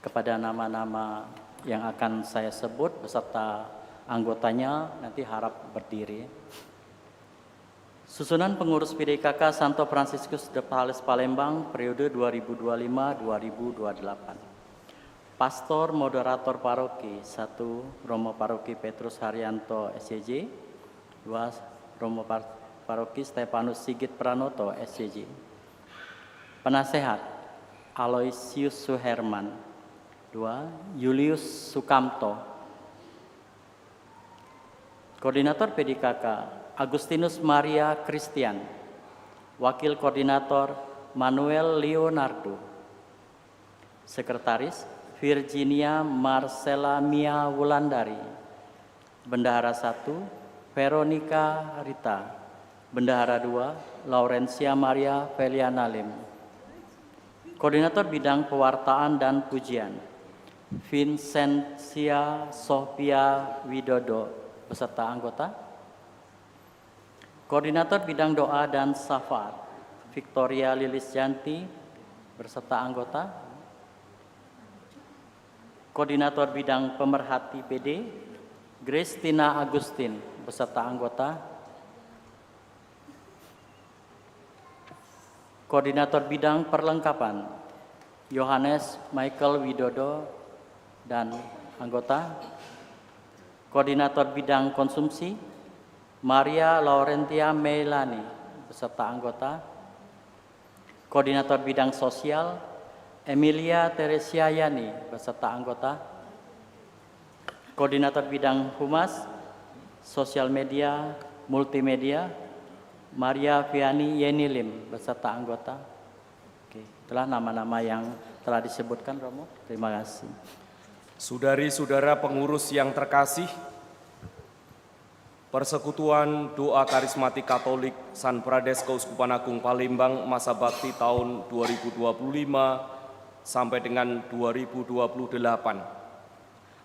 Kepada nama-nama yang akan saya sebut beserta anggotanya nanti harap berdiri. Susunan pengurus PDKK Santo Fransiskus de Sales Palembang periode 2025-2028. Pastor Moderator Paroki 1. Romo Paroki Petrus Haryanto SCJ. 2. Romo Paroki Stefanus Sigit Pranoto SCJ. Penasehat Aloysius Suherman. 2. Julius Sukamto. Koordinator PDKK Agustinus Maria Christian. Wakil Koordinator Manuel Leonardo. Sekretaris Virginia Marcella Mia Wulandari. Bendahara 1 Veronica Rita. Bendahara 2 Laurencia Maria Feliana Lim. Koordinator Bidang Pewartaan dan Pujian Vincentia Sophia Widodo beserta anggota. Koordinator Bidang Doa dan Safar Victoria Lilis Janti beserta anggota. Koordinator Bidang Pemerhati PD Gristina Agustin beserta anggota. Koordinator Bidang Perlengkapan Yohanes Michael Widodo dan anggota. Koordinator Bidang Konsumsi Maria Laurentia Melani beserta anggota. Koordinator Bidang Sosial Emilia Teresia Yani beserta anggota. Koordinator Bidang Humas Sosial Media Multimedia Maria Viani Yenilim beserta anggota. Oke, itulah nama-nama yang telah disebutkan, Romo. Terima kasih.
Saudari-saudara pengurus yang terkasih, Persekutuan Doa Karismatik Katolik San Prades Keuskupan Agung Palembang masa bakti tahun 2025 sampai dengan 2028.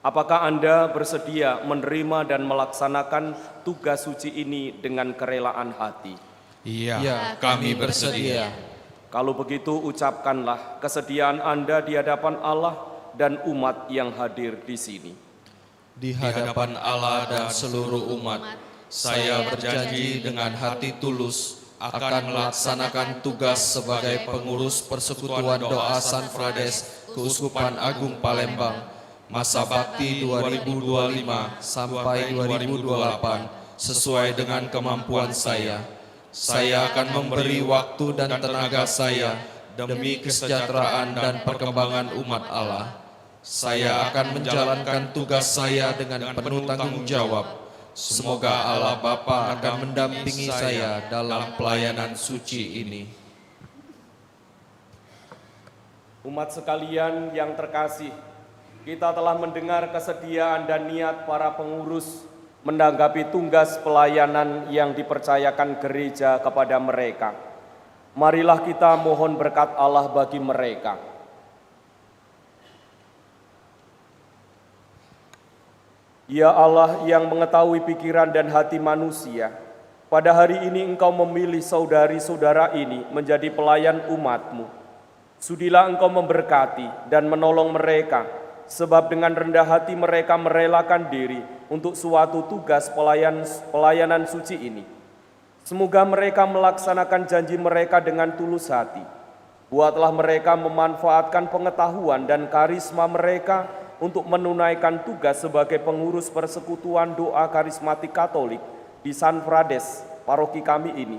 Apakah Anda bersedia menerima dan melaksanakan tugas suci ini dengan kerelaan hati?
Iya, kami bersedia.
Kalau begitu ucapkanlah kesediaan Anda di hadapan Allah dan umat yang hadir di sini.
Di hadapan Allah dan seluruh umat, saya berjanji dengan hati tulus akan melaksanakan tugas sebagai pengurus Persekutuan Doa San Frades Keuskupan Agung Palembang masa bakti 2025 sampai 2028 sesuai dengan kemampuan saya. Saya akan memberi waktu dan tenaga saya demi kesejahteraan dan perkembangan umat Allah. Saya akan menjalankan tugas saya dengan penuh tanggung jawab. Semoga Allah Bapa akan mendampingi saya dalam pelayanan suci ini.
Umat sekalian yang terkasih, kita telah mendengar kesediaan dan niat para pengurus menanggapi tugas pelayanan yang dipercayakan gereja kepada mereka. Marilah kita mohon berkat Allah bagi mereka. Ya Allah yang mengetahui pikiran dan hati manusia, pada hari ini Engkau memilih saudari-saudara ini menjadi pelayan umat-Mu. Sudilah Engkau memberkati dan menolong mereka, sebab dengan rendah hati mereka merelakan diri untuk suatu tugas pelayanan suci ini. Semoga mereka melaksanakan janji mereka dengan tulus hati. Buatlah mereka memanfaatkan pengetahuan dan karisma mereka untuk menunaikan tugas sebagai pengurus persekutuan doa karismatik Katolik di San Frades, paroki kami ini,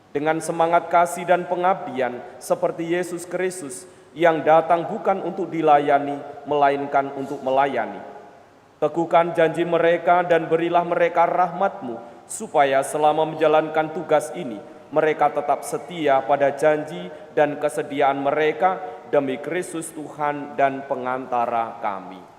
dengan semangat kasih dan pengabdian seperti Yesus Kristus yang datang bukan untuk dilayani, melainkan untuk melayani. Teguhkan janji mereka dan berilah mereka rahmat-Mu, supaya selama menjalankan tugas ini, mereka tetap setia pada janji dan kesediaan mereka demi Kristus Tuhan dan pengantara kami.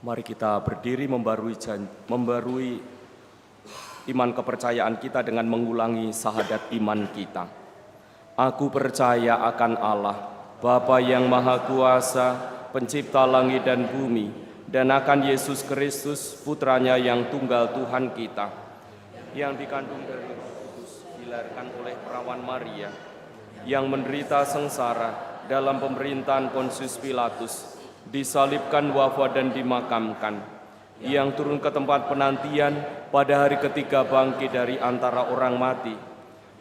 Mari kita berdiri membarui iman kepercayaan kita dengan mengulangi syahadat iman kita. Aku percaya akan Allah, Bapa yang Maha Kuasa, pencipta langit dan bumi, dan akan Yesus Kristus, Putranya yang tunggal Tuhan kita, yang dikandung dari Roh Kudus, dilahirkan oleh perawan Maria, yang menderita sengsara dalam pemerintahan Pontius Pilatus, disalibkan, wafat dan dimakamkan, yang turun ke tempat penantian, pada hari ketiga bangkit dari antara orang mati,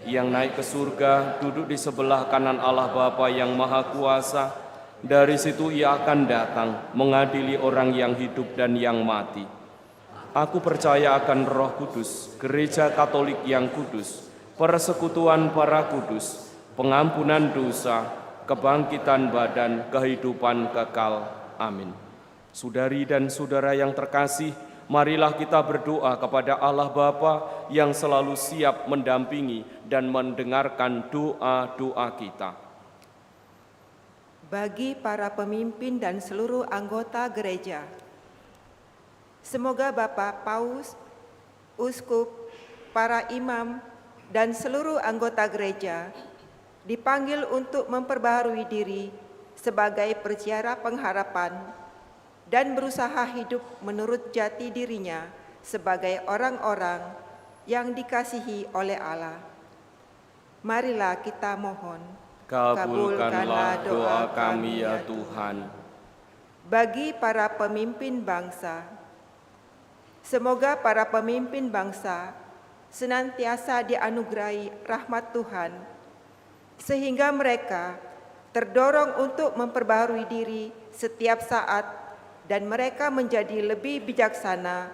yang naik ke surga, duduk di sebelah kanan Allah Bapa yang Maha Kuasa. Dari situ Ia akan datang mengadili orang yang hidup dan yang mati. Aku percaya akan Roh Kudus, Gereja Katolik yang kudus, persekutuan para kudus, pengampunan dosa, kebangkitan badan, kehidupan kekal. Amin. Saudari dan saudara yang terkasih, marilah kita berdoa kepada Allah Bapa yang selalu siap mendampingi dan mendengarkan doa-doa kita.
Bagi para pemimpin dan seluruh anggota gereja, semoga Bapak Paus, Uskup, para imam, dan seluruh anggota gereja dipanggil untuk memperbaharui diri sebagai peziarah pengharapan dan berusaha hidup menurut jati dirinya sebagai orang-orang yang dikasihi oleh Allah. Marilah kita mohon,
kabulkanlah doa kami ya Tuhan.
Bagi para pemimpin bangsa, semoga para pemimpin bangsa senantiasa dianugerahi rahmat Tuhan, sehingga mereka terdorong untuk memperbaharui diri setiap saat dan mereka menjadi lebih bijaksana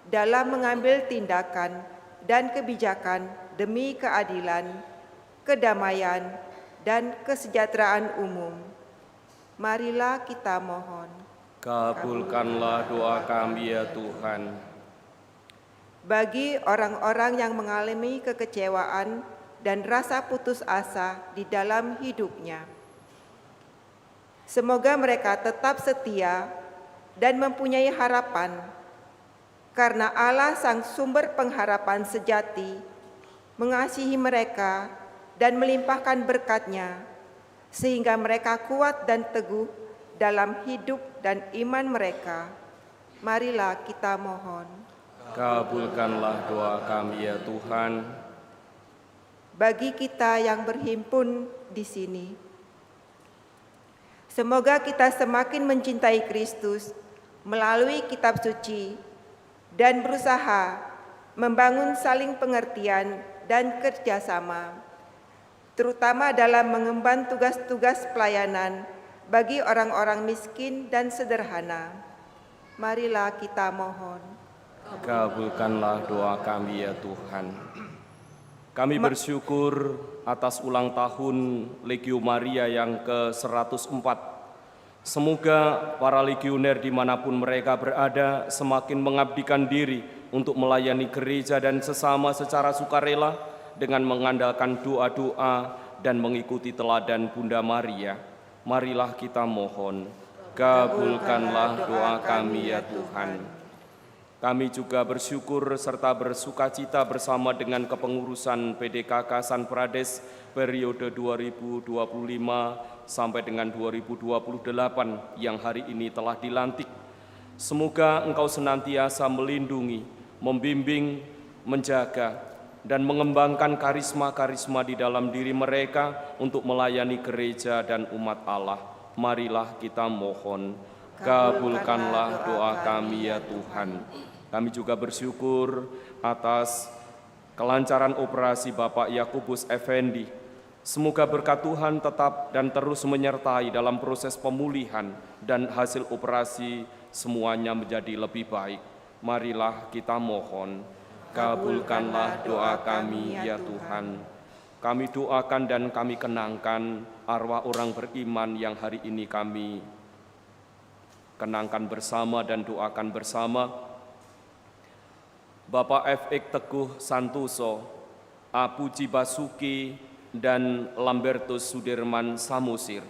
dalam mengambil tindakan dan kebijakan demi keadilan, kedamaian, dan kesejahteraan umum. Marilah kita mohon.
Kabulkanlah doa kami ya Tuhan.
Bagi orang-orang yang mengalami kekecewaan dan rasa putus asa di dalam hidupnya, semoga mereka tetap setia dan mempunyai harapan, karena Allah sang sumber pengharapan sejati mengasihi mereka dan melimpahkan berkat-Nya, sehingga mereka kuat dan teguh dalam hidup dan iman mereka. Marilah kita mohon.
Kabulkanlah doa kami ya Tuhan.
Bagi kita yang berhimpun di sini, semoga kita semakin mencintai Kristus melalui kitab suci dan berusaha membangun saling pengertian dan kerjasama, terutama dalam mengemban tugas-tugas pelayanan bagi orang-orang miskin dan sederhana. Marilah kita mohon.
Kabulkanlah doa kami ya Tuhan. Kami bersyukur atas ulang tahun Legio Maria yang ke-104. Semoga para legioner dimanapun mereka berada semakin mengabdikan diri untuk melayani gereja dan sesama secara sukarela dengan mengandalkan doa-doa dan mengikuti teladan Bunda Maria. Marilah kita mohon, kabulkanlah doa kami ya Tuhan. Kami juga bersyukur serta bersukacita bersama dengan kepengurusan PDKK San Prades periode 2025 sampai dengan 2028 yang hari ini telah dilantik. Semoga Engkau senantiasa melindungi, membimbing, menjaga, dan mengembangkan karisma-karisma di dalam diri mereka untuk melayani gereja dan umat Allah. Marilah kita mohon, kabulkanlah doa kami ya Tuhan. Kami juga bersyukur atas kelancaran operasi Bapak Yakubus Effendi. Semoga berkat Tuhan tetap dan terus menyertai dalam proses pemulihan dan hasil operasi semuanya menjadi lebih baik. Marilah kita mohon, kabulkanlah doa kami ya Tuhan. Kami doakan dan kami kenangkan arwah orang beriman yang hari ini kami kenangkan bersama dan doakan bersama. Bapak F.X. Teguh Santoso, A. Puji Basuki, dan Lambertus Sudirman Samosir.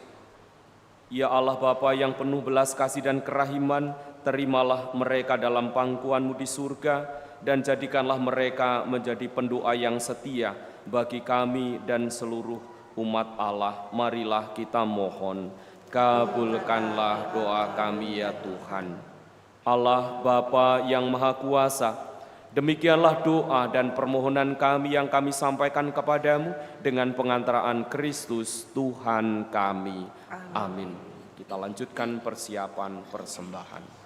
Ya Allah Bapa yang penuh belas kasih dan kerahiman, terimalah mereka dalam pangkuan-Mu di surga, dan jadikanlah mereka menjadi pendoa yang setia bagi kami dan seluruh umat Allah. Marilah kita mohon, kabulkanlah doa kami ya Tuhan. Allah Bapa yang Maha Kuasa, demikianlah doa dan permohonan kami yang kami sampaikan kepadamu dengan pengantaraan Kristus Tuhan kami. Amin. Kita lanjutkan persiapan persembahan.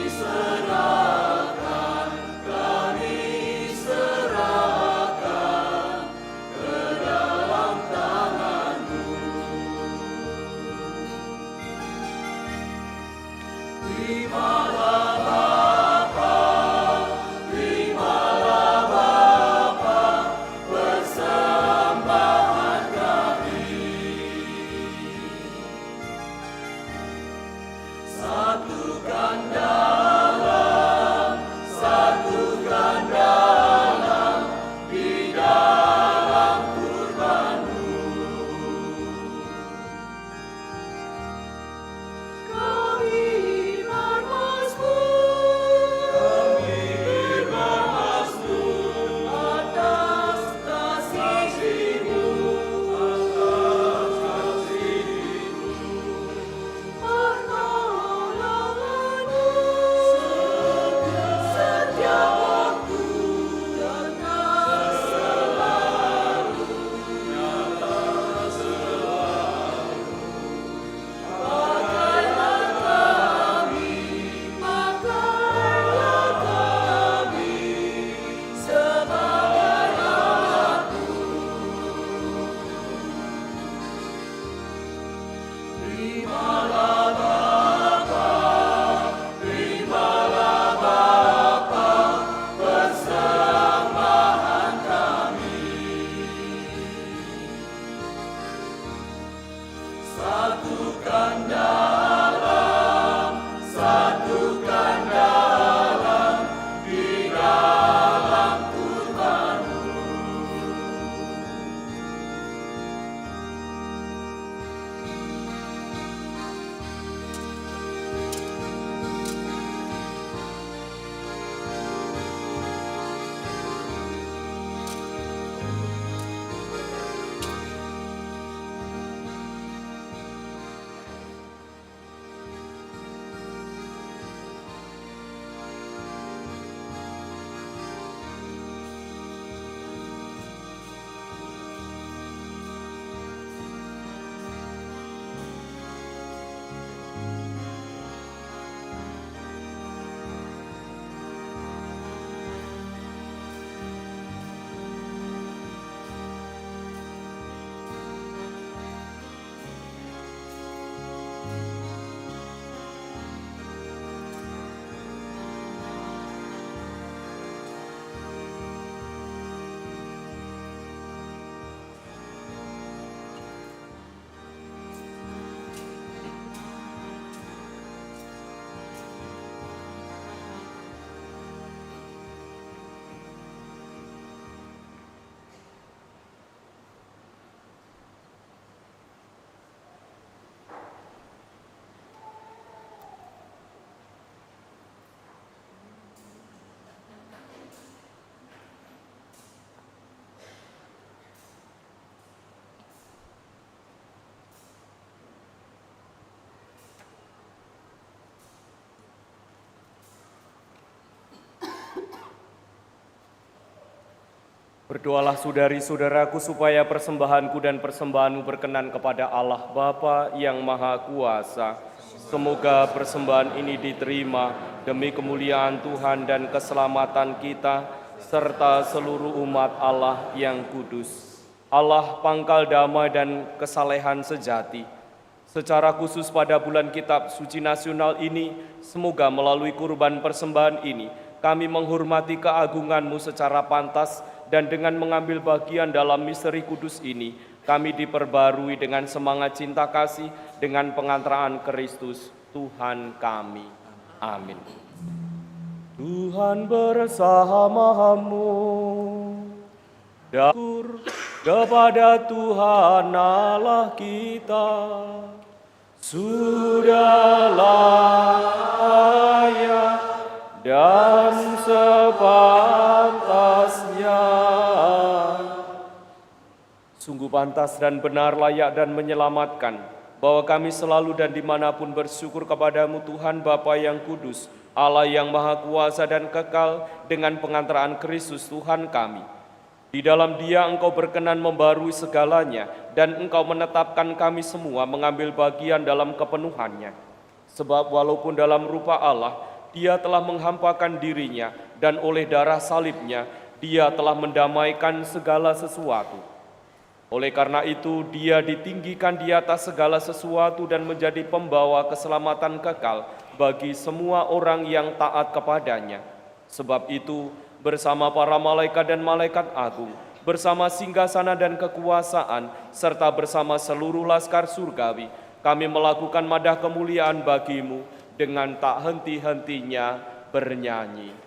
Serah
Berdoalah saudari-saudaraku supaya persembahanku dan persembahanmu berkenan kepada Allah Bapa yang Maha Kuasa. Semoga persembahan ini diterima demi kemuliaan Tuhan dan keselamatan kita, serta seluruh umat Allah yang kudus. Allah pangkal damai dan kesalehan sejati. Secara khusus pada bulan Kitab Suci Nasional ini, semoga melalui kurban persembahan ini, kami menghormati keagungan-Mu secara pantas, dan dengan mengambil bagian dalam misteri kudus ini, kami diperbarui dengan semangat cinta kasih dengan pengantaraan Kristus, Tuhan kami. Amin. Tuhan bersamamu, dan kepada Tuhan Allah kita, sudah layak dan sepantasnya. Sungguh pantas dan benar, layak dan menyelamatkan, bahwa kami selalu dan dimanapun bersyukur kepadamu Tuhan Bapa yang kudus, Allah yang Maha Kuasa dan kekal, dengan pengantaraan Kristus Tuhan kami. Di dalam Dia Engkau berkenan membarui segalanya, dan Engkau menetapkan kami semua mengambil bagian dalam kepenuhannya. Sebab walaupun dalam rupa Allah, Dia telah menghampakan dirinya, dan oleh darah salibnya, Dia telah mendamaikan segala sesuatu. Oleh karena itu, Dia ditinggikan di atas segala sesuatu dan menjadi pembawa keselamatan kekal bagi semua orang yang taat kepadanya. Sebab itu, bersama para malaikat dan malaikat agung, bersama singgasana dan kekuasaan, serta bersama seluruh laskar surgawi, kami melakukan madah kemuliaan bagi-Mu dengan tak henti-hentinya bernyanyi.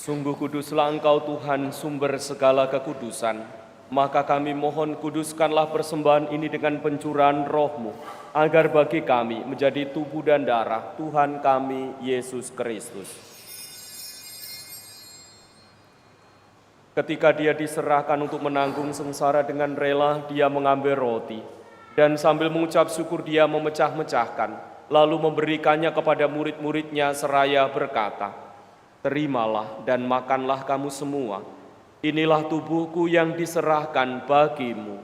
Sungguh kuduslah Engkau Tuhan, sumber segala kekudusan. Maka kami mohon kuduskanlah persembahan ini dengan pencurahan Roh-Mu, agar bagi kami menjadi tubuh dan darah Tuhan kami, Yesus Kristus. Ketika Dia diserahkan untuk menanggung sengsara dengan rela, Dia mengambil roti, dan sambil mengucap syukur Dia memecah-mecahkan, lalu memberikannya kepada murid-muridnya seraya berkata, "Terimalah dan makanlah kamu semua. Inilah tubuhku yang diserahkan bagimu."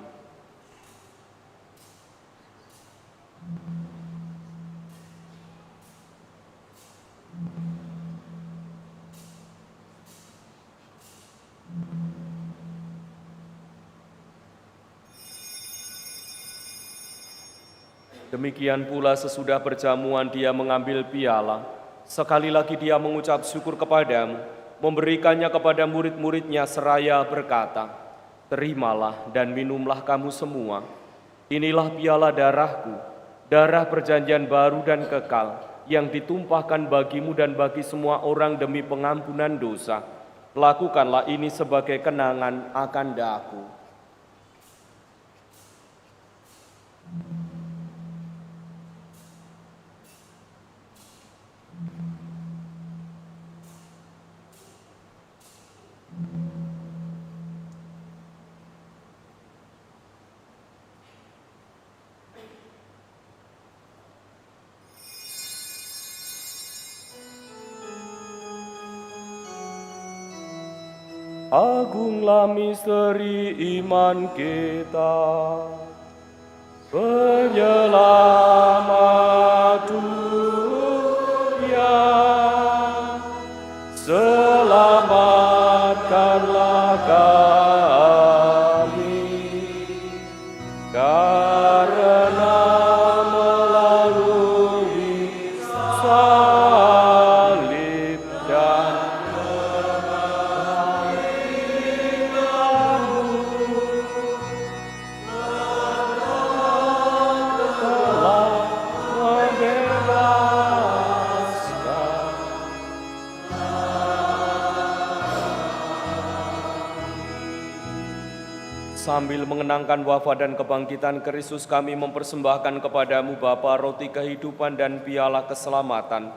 Demikian pula sesudah perjamuan Dia mengambil piala. Sekali lagi Dia mengucap syukur kepadamu, memberikannya kepada murid-muridnya seraya berkata, "Terimalah dan minumlah kamu semua. Inilah piala darahku, darah perjanjian baru dan kekal, yang ditumpahkan bagimu dan bagi semua orang demi pengampunan dosa. Lakukanlah ini sebagai kenangan akan daku." Agunglah misteri iman kita. Penyelamat dunia, selamatkanlah kami, karena melalui salib dan telah membebaskan. Sambil mengenangkan wafat dan kebangkitan Kristus, kami mempersembahkan kepadamu Bapa roti kehidupan dan piala keselamatan.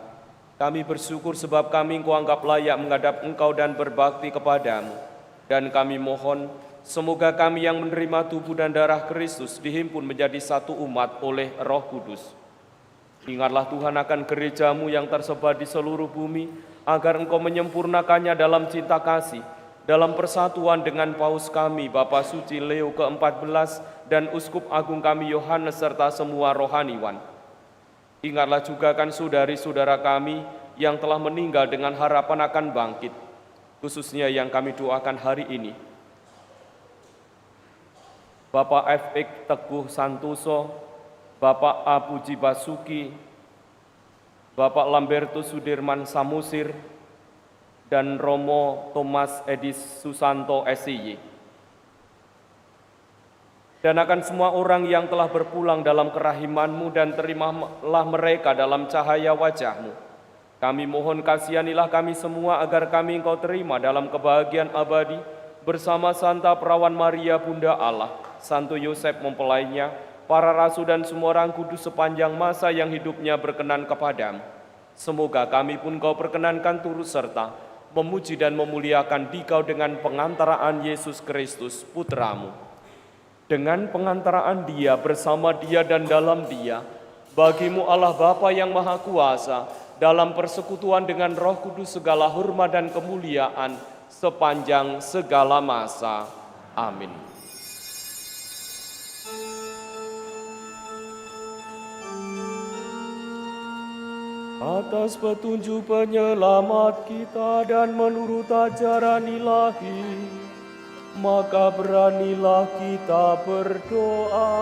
Kami bersyukur sebab kami Engkau anggap layak menghadap Engkau dan berbakti kepadamu. Dan kami mohon, semoga kami yang menerima tubuh dan darah Kristus dihimpun menjadi satu umat oleh Roh Kudus. Ingatlah Tuhan akan gerejamu yang tersebar di seluruh bumi, agar Engkau menyempurnakannya dalam cinta kasih, dalam persatuan dengan Paus kami, Bapa Suci Leo ke-14, dan Uskup Agung kami Yohanes, serta semua rohaniwan. Ingatlah juga kan saudari-saudara kami yang telah meninggal dengan harapan akan bangkit, khususnya yang kami doakan hari ini. Bapak F.X. Teguh Santoso, Bapak A. Puji Basuki, Bapak Lambertus Sudirman Samusir, dan Romo Thomas Edis Susanto SIY. Dan akan semua orang yang telah berpulang dalam kerahiman-Mu, dan terimalah mereka dalam cahaya wajah-Mu. Kami mohon kasihanilah kami semua agar kami Engkau terima dalam kebahagiaan abadi bersama Santa Perawan Maria Bunda Allah, Santo Yosef mempelainya, para rasul dan semua orang kudus sepanjang masa yang hidupnya berkenan kepadamu. Semoga kami pun Kau perkenankan turut serta memuji dan memuliakan Dikau dengan pengantaraan Yesus Kristus, Putra-Mu. Dengan pengantaraan Dia, bersama Dia dan dalam Dia, bagi-Mu Allah Bapa yang Maha Kuasa, dalam persekutuan dengan Roh Kudus segala hormat dan kemuliaan sepanjang segala masa. Amin. Atas petunjuk penyelamat kita dan menurut ajaran ilahi, maka beranilah kita berdoa.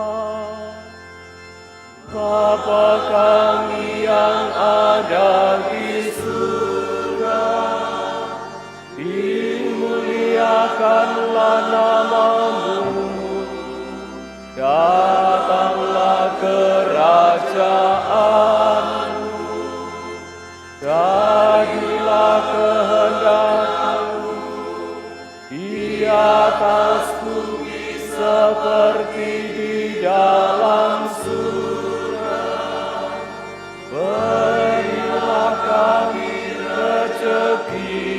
Bapa kami yang ada di surga, dimuliakanlah nama-Mu, datanglah kerajaan-Mu, jadilah kehendak-Mu di atas bumi seperti di dalam surga. Berilah kami rezeki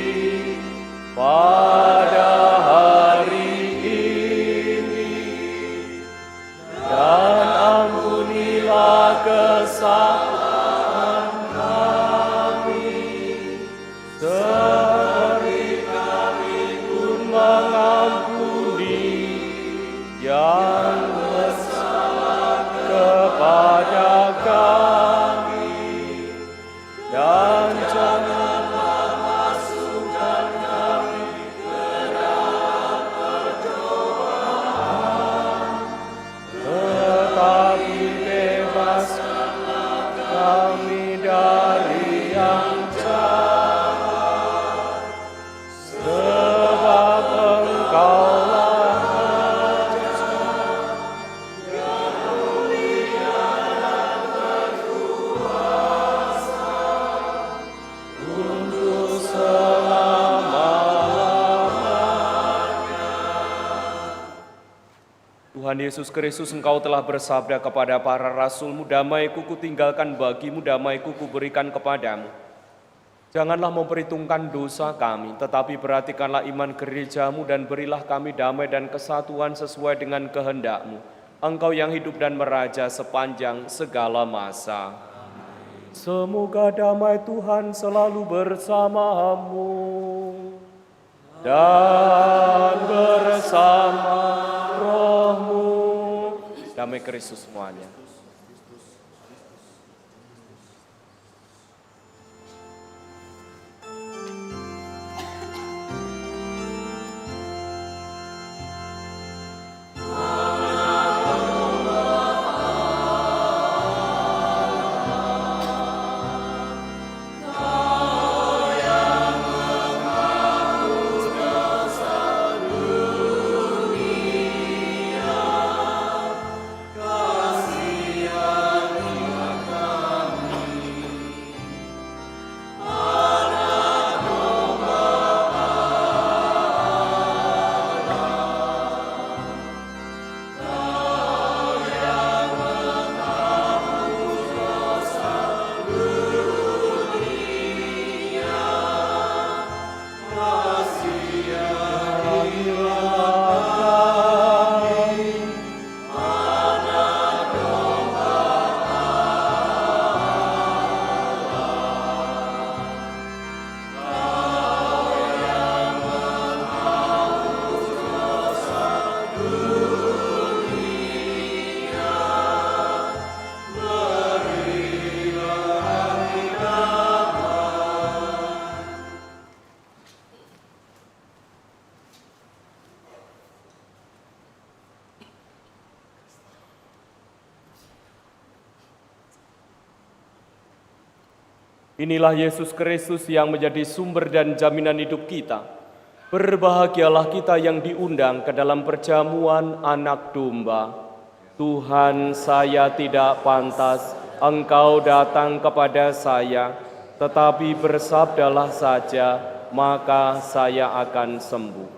pada hari ini, dan ampunilah kesalahan kami, seperti kami pun mengampuni yang bersalah kepada kami, dan janganlah masukkan kami ke dalam pencobaan, tetapi bebaskanlah kami dari yang jahat, sebab Engkaulah untuk selama-lamanya. Tuhan Yesus Kristus, Engkau telah bersabda kepada para rasul-Mu, damai-Ku kutinggalkan bagimu, damai-Ku kuberikan kepadamu. Janganlah memperhitungkan dosa kami, tetapi perhatikanlah iman gereja-Mu, dan berilah kami damai dan kesatuan sesuai dengan kehendak-Mu. Engkau yang hidup dan meraja sepanjang segala masa. Semoga damai Tuhan selalu bersamamu dan bersama rohmu. Damai Kristus semuanya. Inilah Yesus Kristus yang menjadi sumber dan jaminan hidup kita. Berbahagialah kita yang diundang ke dalam perjamuan Anak Domba. Tuhan, saya tidak pantas Engkau datang kepada saya, tetapi bersabdalah saja, maka saya akan sembuh.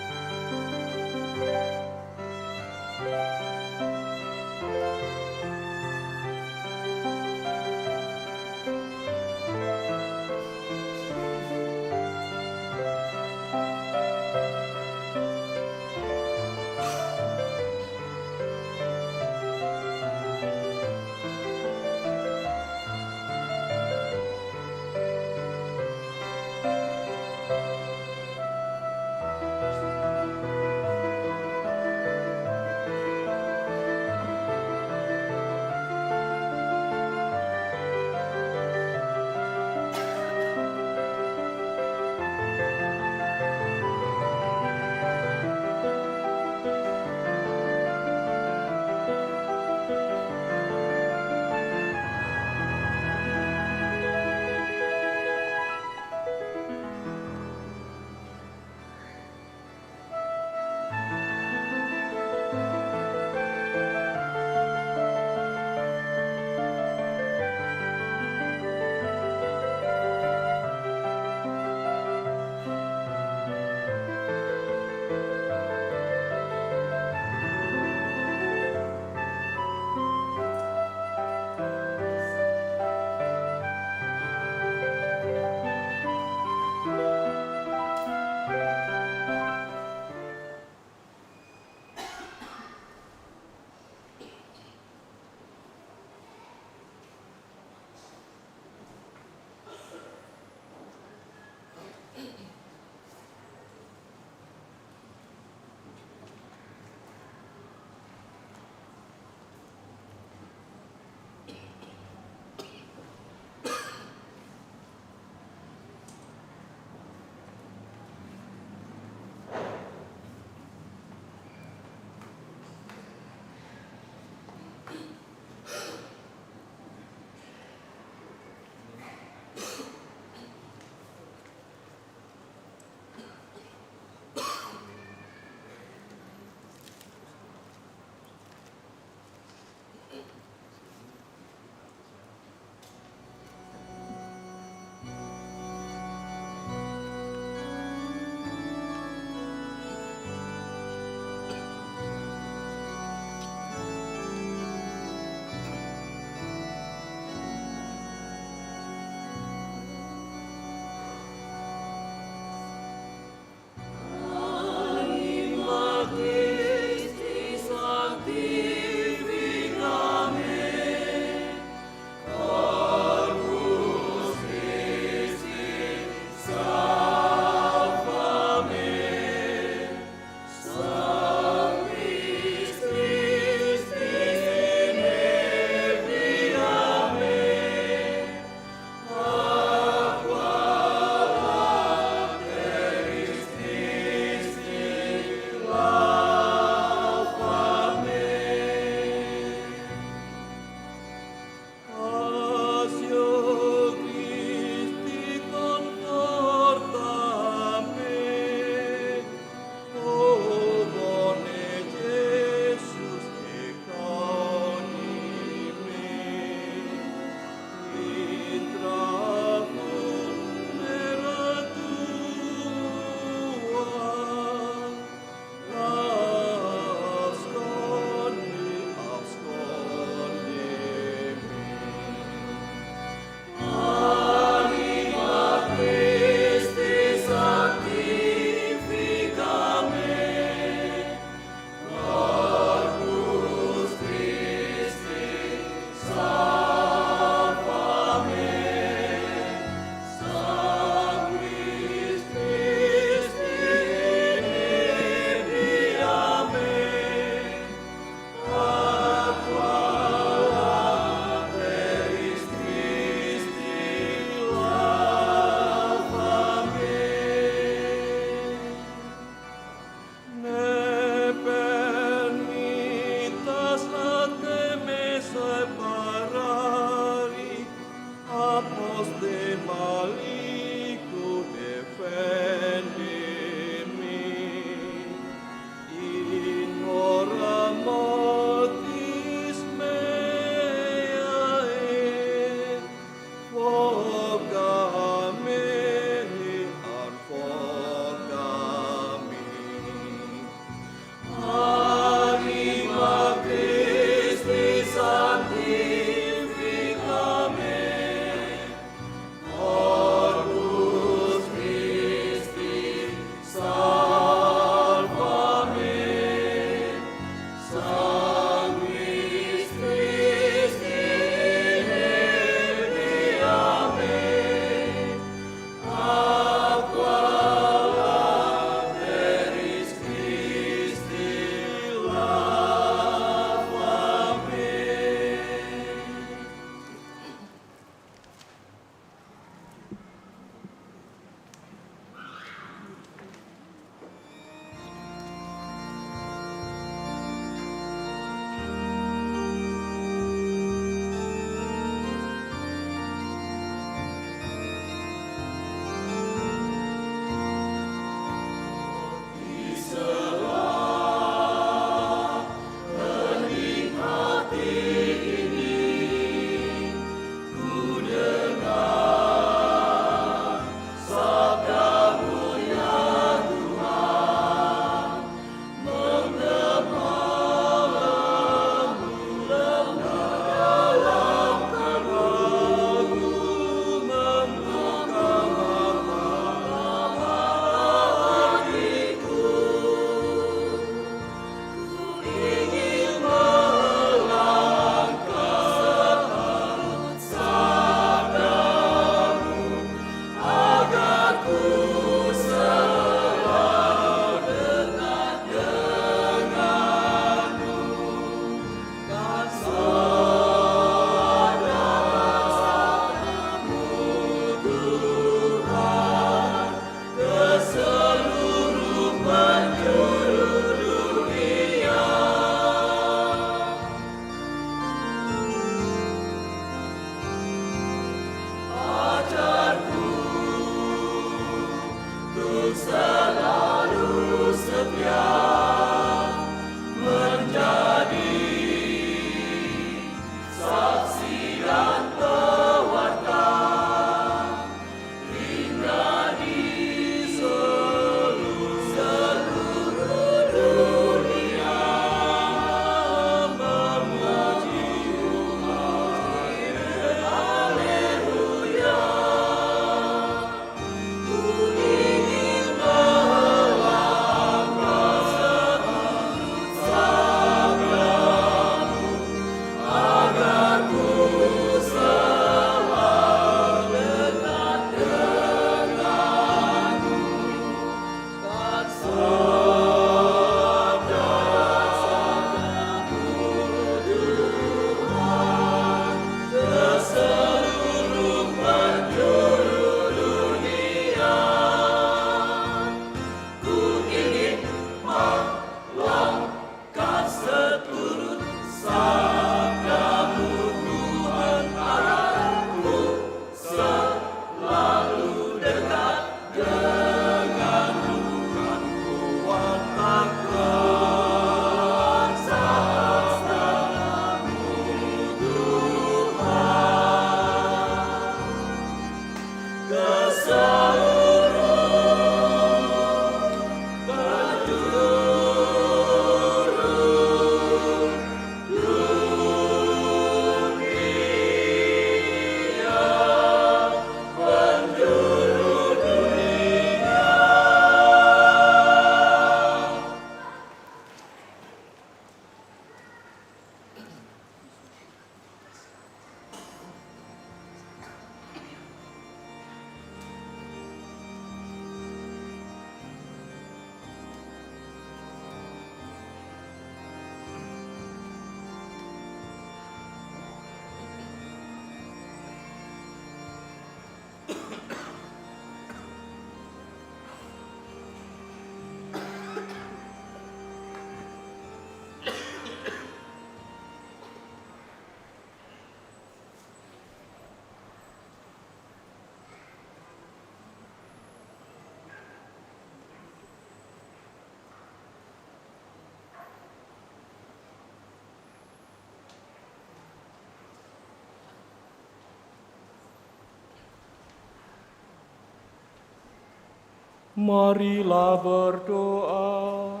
Marilah berdoa.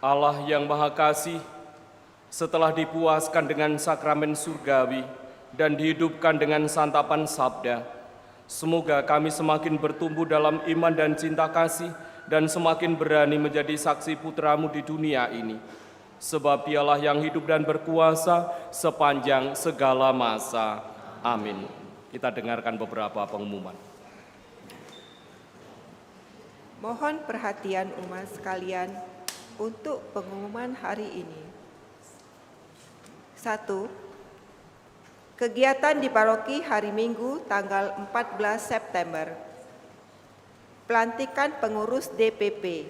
Allah yang Maha Kasih, setelah dipuaskan dengan sakramen surgawi dan dihidupkan dengan santapan sabda, semoga kami semakin bertumbuh dalam iman dan cinta kasih dan semakin berani menjadi saksi putra-Mu di dunia ini. Sebab Dialah yang hidup dan berkuasa sepanjang segala masa. Amin. Kita dengarkan beberapa pengumuman.
Mohon perhatian umat sekalian untuk pengumuman hari ini. 1. Kegiatan di paroki hari Minggu tanggal 14 September. Pelantikan pengurus DPP.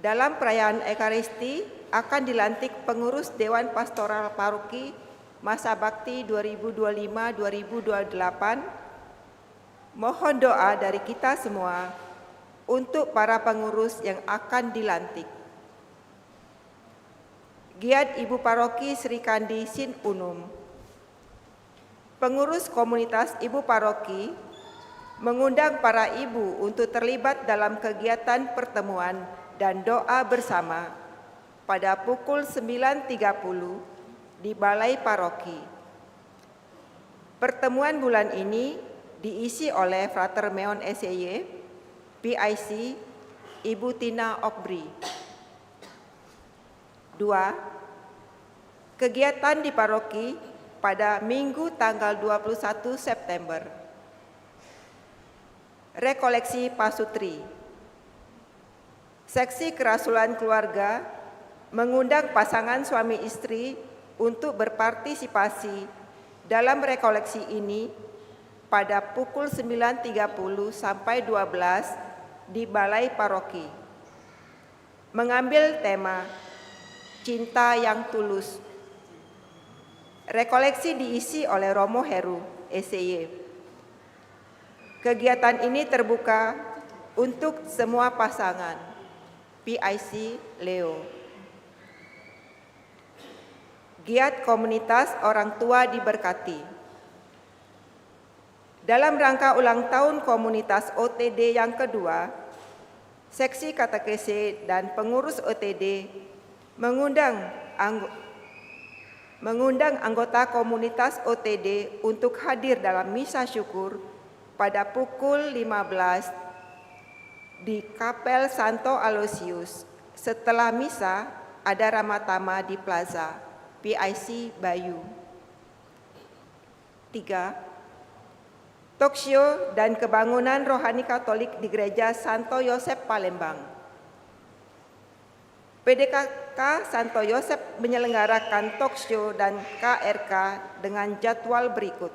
Dalam perayaan Ekaristi akan dilantik pengurus Dewan Pastoral Paroki masa bakti 2025-2028. Mohon doa dari kita semua untuk para pengurus yang akan dilantik. Giat Ibu Paroki Sri Kandi Sin Unum. Pengurus komunitas Ibu Paroki mengundang para ibu untuk terlibat dalam kegiatan pertemuan dan doa bersama pada pukul 9.30 di Balai Paroki. Pertemuan bulan ini diisi oleh Frater Meon SEY, PIC, Ibu Tina Okbri. 2. Kegiatan di paroki pada Minggu tanggal 21 September. Rekoleksi Pasutri. Seksi Kerasulan Keluarga mengundang pasangan suami istri untuk berpartisipasi dalam rekoleksi ini pada pukul 9.30 sampai 12 di Balai Paroki. Mengambil tema Cinta yang Tulus. Rekoleksi diisi oleh Romo Heru, SY. Kegiatan ini terbuka untuk semua pasangan. PIC Leo. Giat komunitas orang tua diberkati. Dalam rangka ulang tahun komunitas OTD yang kedua, Seksi Katekese dan pengurus OTD mengundang anggota komunitas OTD untuk hadir dalam misa syukur pada pukul 15 di Kapel Santo Aloysius. Setelah misa ada ramatama di Plaza PIC Bayu. 3. Talkshow dan kebangunan rohani Katolik di Gereja Santo Yosep Palembang. PDKK Santo Yosep menyelenggarakan talkshow dan KRK dengan jadwal berikut.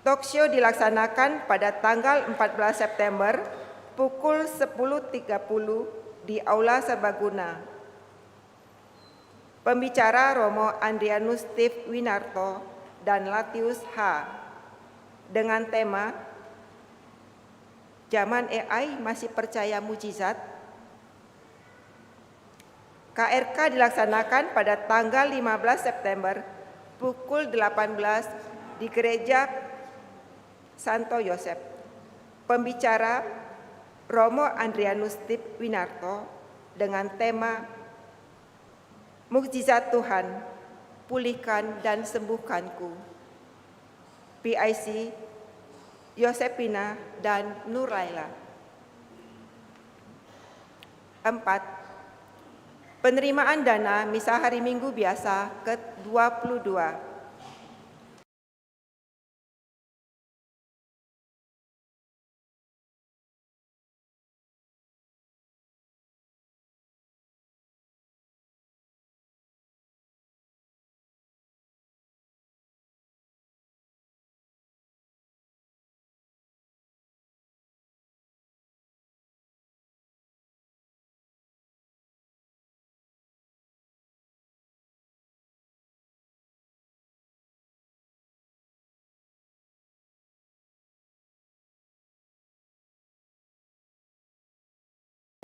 Talkshow dilaksanakan pada tanggal 14 September pukul 10.30 di Aula Serbaguna. Pembicara Romo Andrianus Steve Winarto dan Latius H. dengan tema Zaman AI masih percaya mujizat. KRK dilaksanakan pada tanggal 15 September pukul 18 di Gereja Santo Yosep. Pembicara Romo Andrianus Steve Winarto dengan tema Mukjizat Tuhan, pulihkan dan sembuhkanku. PIC Yosepina dan Nuraila. 4. Penerimaan dana misa hari Minggu biasa ke-22.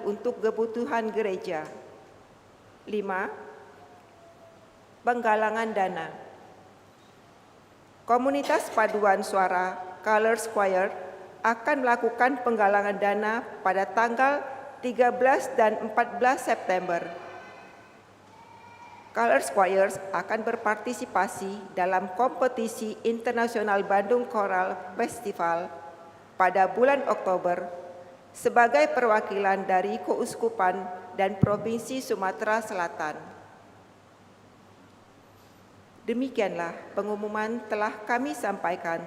Untuk kebutuhan gereja. 5. Penggalangan dana. Komunitas Paduan Suara Colors Choir akan melakukan penggalangan dana pada tanggal 13 dan 14 September. Colors Choirs akan berpartisipasi dalam kompetisi internasional Bandung Choral Festival pada bulan Oktober sebagai perwakilan dari Keuskupan dan Provinsi Sumatera Selatan. Demikianlah pengumuman telah kami sampaikan.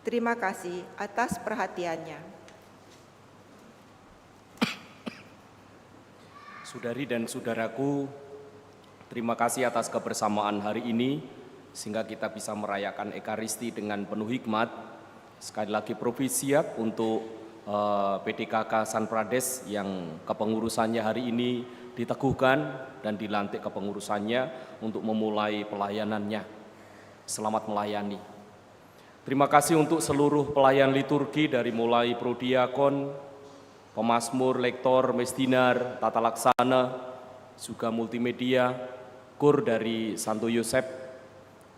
Terima kasih atas perhatiannya.
Saudari dan saudaraku, terima kasih atas kebersamaan hari ini sehingga kita bisa merayakan Ekaristi dengan penuh hikmat. Sekali lagi provisiat untuk PDKK San Prades yang kepengurusannya hari ini diteguhkan dan dilantik kepengurusannya untuk memulai pelayanannya. Selamat melayani. Terima kasih untuk seluruh pelayan liturgi dari mulai prodiakon, pemazmur, lektor, mesdinar, tata laksana, juga multimedia, kur dari Santo Yosep,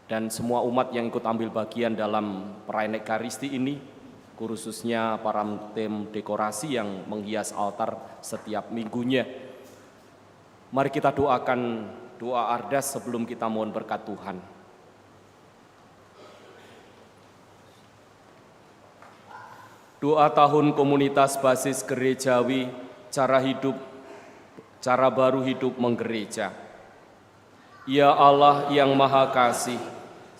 dan semua umat yang ikut ambil bagian dalam perayaan Ekaristi ini, khususnya para tim dekorasi yang menghias altar setiap minggunya. Mari kita doakan doa ardas sebelum kita mohon berkat Tuhan. Doa tahun komunitas basis gerejawi, cara baru hidup menggereja. Ya Allah yang Maha Kasih,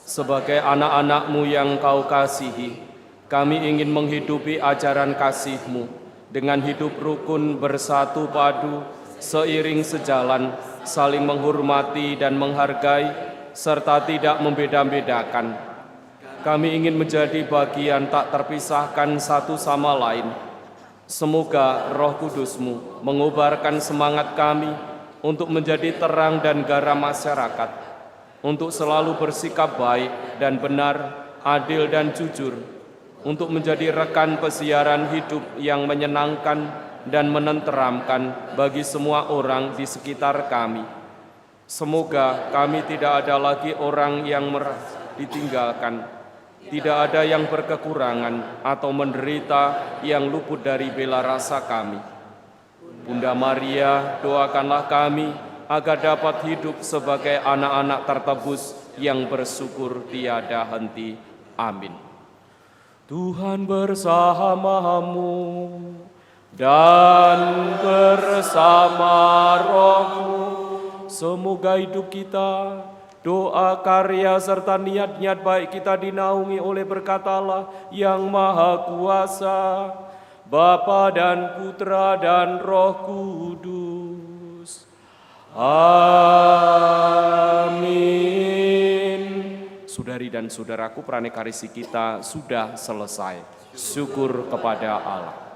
sebagai anak-anak-Mu yang Kau kasihi, kami ingin menghidupi ajaran kasih-Mu dengan hidup rukun bersatu padu, seiring sejalan, saling menghormati dan menghargai, serta tidak membeda-bedakan. Kami ingin menjadi bagian tak terpisahkan satu sama lain. Semoga Roh Kudus-Mu mengobarkan semangat kami untuk menjadi terang dan garam masyarakat, untuk selalu bersikap baik dan benar, adil dan jujur, untuk menjadi rekan pesiaran hidup yang menyenangkan dan menenteramkan bagi semua orang di sekitar kami. Semoga kami tidak ada lagi orang yang ditinggalkan, tidak ada yang berkekurangan atau menderita yang luput dari bela rasa kami. Bunda Maria, doakanlah kami agar dapat hidup sebagai anak-anak tertebus yang bersyukur tiada henti. Amin. Tuhan bersamamu dan bersama rohmu. Semoga hidup kita, doa, karya, serta niat-niat baik kita dinaungi oleh berkat Allah yang Maha Kuasa, Bapa dan Putra dan Roh Kudus. Amin. Saudari dan saudaraku, pranekarisi kita sudah selesai. Syukur kepada Allah.